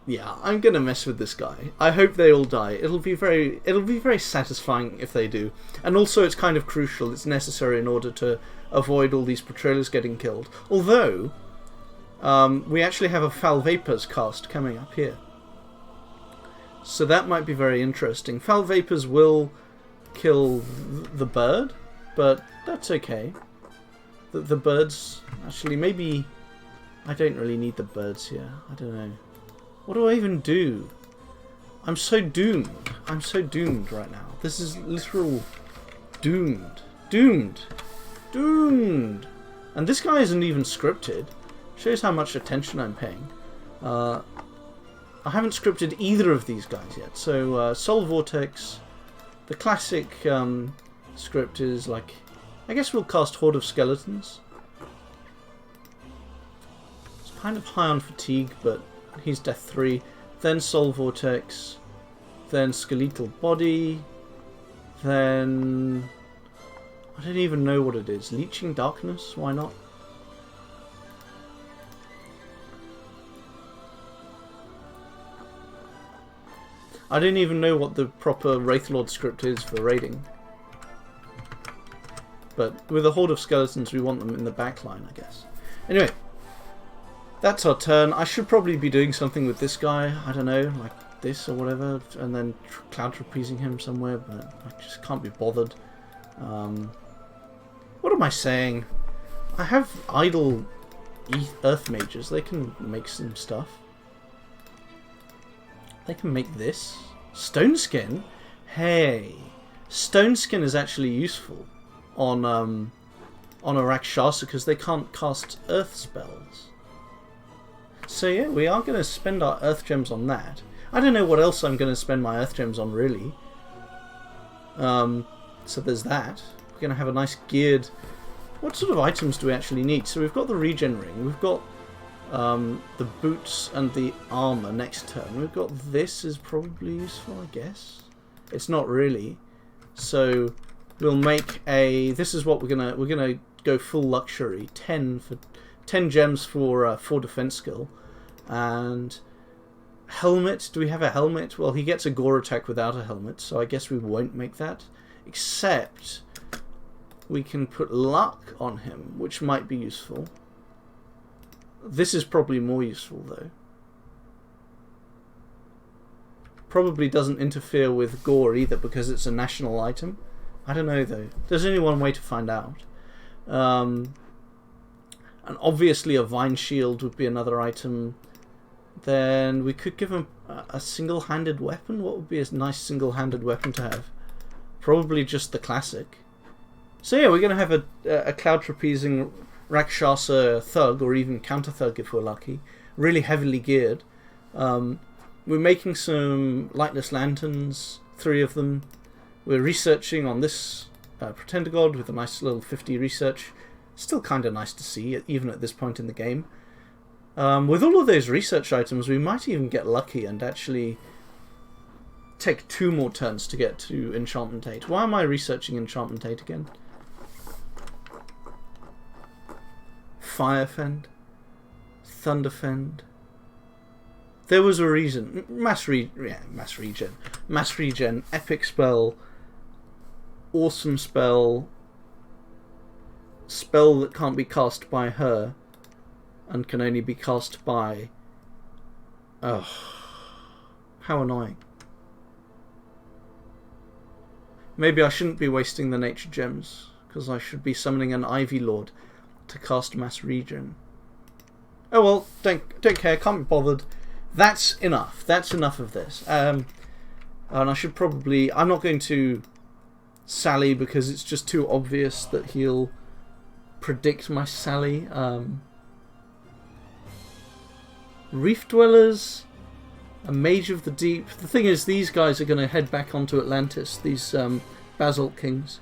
yeah, I'm gonna mess with this guy. I hope they all die. It'll be very satisfying if they do. And also it's kind of crucial, it's necessary in order to avoid all these patrollers getting killed. Although, we actually have a Foul Vapors cast coming up here. So that might be very interesting. Foul Vapors will kill the bird, but that's okay. The birds, actually maybe... I don't really need the birds here. I don't know. What do I even do? I'm so doomed. I'm so doomed right now. This is literal doomed. Doomed. Doomed. And this guy isn't even scripted. Shows how much attention I'm paying. I haven't scripted either of these guys yet. So, Soul Vortex. The classic script is like... I guess we'll cast Horde of Skeletons. It's kind of high on fatigue, but... he's Death 3, then Soul Vortex, then Skeletal Body, then I don't even know what it is. Leeching Darkness? Why not? I don't even know what the proper Wraithlord script is for raiding. But with a horde of skeletons, we want them in the back line, I guess. Anyway, that's our turn. I should probably be doing something with this guy. I don't know, like this or whatever, and then cloud trapezing him somewhere, but I just can't be bothered. What am I saying? I have idle earth mages. They can make some stuff. They can make this. Stone skin? Hey. Stone skin is actually useful on a Rakshasa because they can't cast earth spells. So yeah, we are going to spend our earth gems on that. I don't know what else I'm going to spend my earth gems on really. So there's that. We're going to have a nice geared... What sort of items do we actually need? So we've got the regen ring. We've got the boots and the armor next turn. We've got this is probably useful, I guess. It's not really. So we'll make a... This is what we're gonna go full luxury. 10 gems for 4 defense skill. And helmet. Do we have a helmet? Well, he gets a gore attack without a helmet, so I guess we won't make that. Except we can put luck on him, which might be useful. This is probably more useful though. Probably doesn't interfere with gore either because it's a national item. I don't know though. There's only one way to find out. And obviously a vine shield would be another item. Then we could give him a single-handed weapon. What would be a nice single-handed weapon to have? Probably just the classic. So yeah, we're going to have a cloud trapezing Rakshasa thug, or even counter thug if we're lucky. Really heavily geared. We're making some lightless lanterns, 3 of them. We're researching on this Pretender God with a nice little 50 research. Still kind of nice to see, even at this point in the game. With all of those research items, we might even get lucky and actually take 2 more turns to get to Enchantment 8. Why am I researching Enchantment 8 again? Fire Fend, Thunder Fend. There was a reason. Mass regen, epic spell, awesome spell, spell that can't be cast by her, and can only be cast by. Ugh, how annoying. Maybe I shouldn't be wasting the nature gems because I should be summoning an Ivy Lord to cast mass regen. Oh well, don't care, can't be bothered. That's enough. That's enough of this. And I should probably... I'm not going to sally because it's just too obvious that he'll predict my sally. Reef Dwellers, a Mage of the Deep. The thing is, these guys are going to head back onto Atlantis, these Basalt Kings.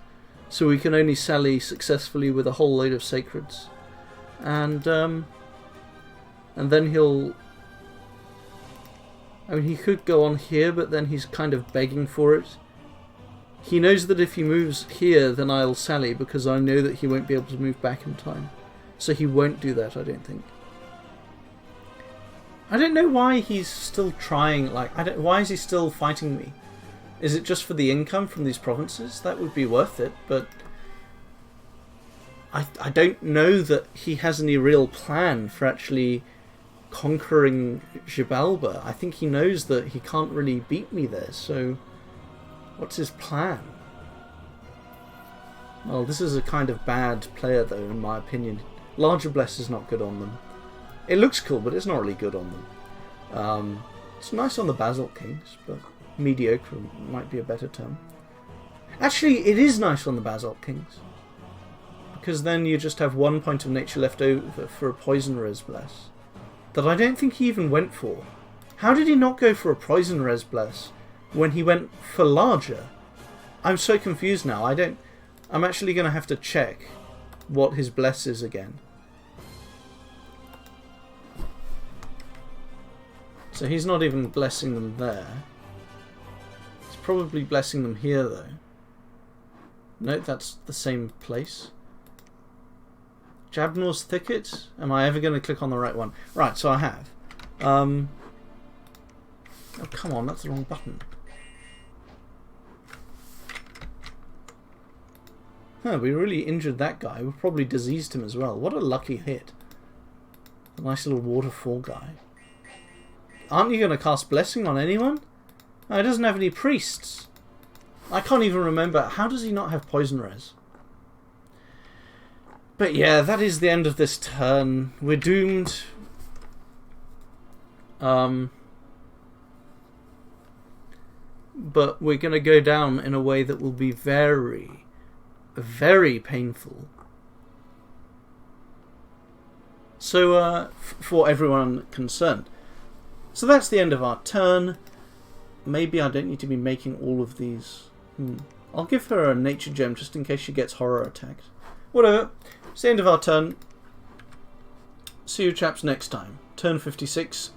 So we can only sally successfully with a whole load of Sacreds. And then he'll... I mean, he could go on here, but then he's kind of begging for it. He knows that if he moves here, then I'll sally, because I know that he won't be able to move back in time. So he won't do that, I don't think. I don't know why he's still trying, why is he still fighting me? Is it just for the income from these provinces? That would be worth it, but I don't know that he has any real plan for actually conquering Xibalba. I think he knows that he can't really beat me there, so what's his plan? Well, this is a kind of bad player though, in my opinion. Larger Bless is not good on them. It looks cool, but it's not really good on them. It's nice on the Basalt Kings, but mediocre might be a better term. Actually, it is nice on the Basalt Kings, because then you just have 1 point of nature left over for a Poison Res Bless that I don't think he even went for. How did he not go for a Poison Res Bless when he went for larger? I'm so confused now. I'm actually going to have to check what his Bless is again. So he's not even blessing them there. He's probably blessing them here though. No, that's the same place. Jabnor's Thicket? Am I ever going to click on the right one? Right, so I have. Oh, come on, that's the wrong button. Huh, we really injured that guy. We probably diseased him as well. What a lucky hit. A nice little waterfall guy. Aren't you going to cast Blessing on anyone? No, he doesn't have any priests. I can't even remember. How does he not have poison res? But yeah, that is the end of this turn. We're doomed. But we're going to go down in a way that will be very, very painful. So, for everyone concerned. So that's the end of our turn. Maybe I don't need to be making all of these. I'll give her a nature gem just in case she gets horror attacked. Whatever. It's the end of our turn. See you chaps next time. Turn 56.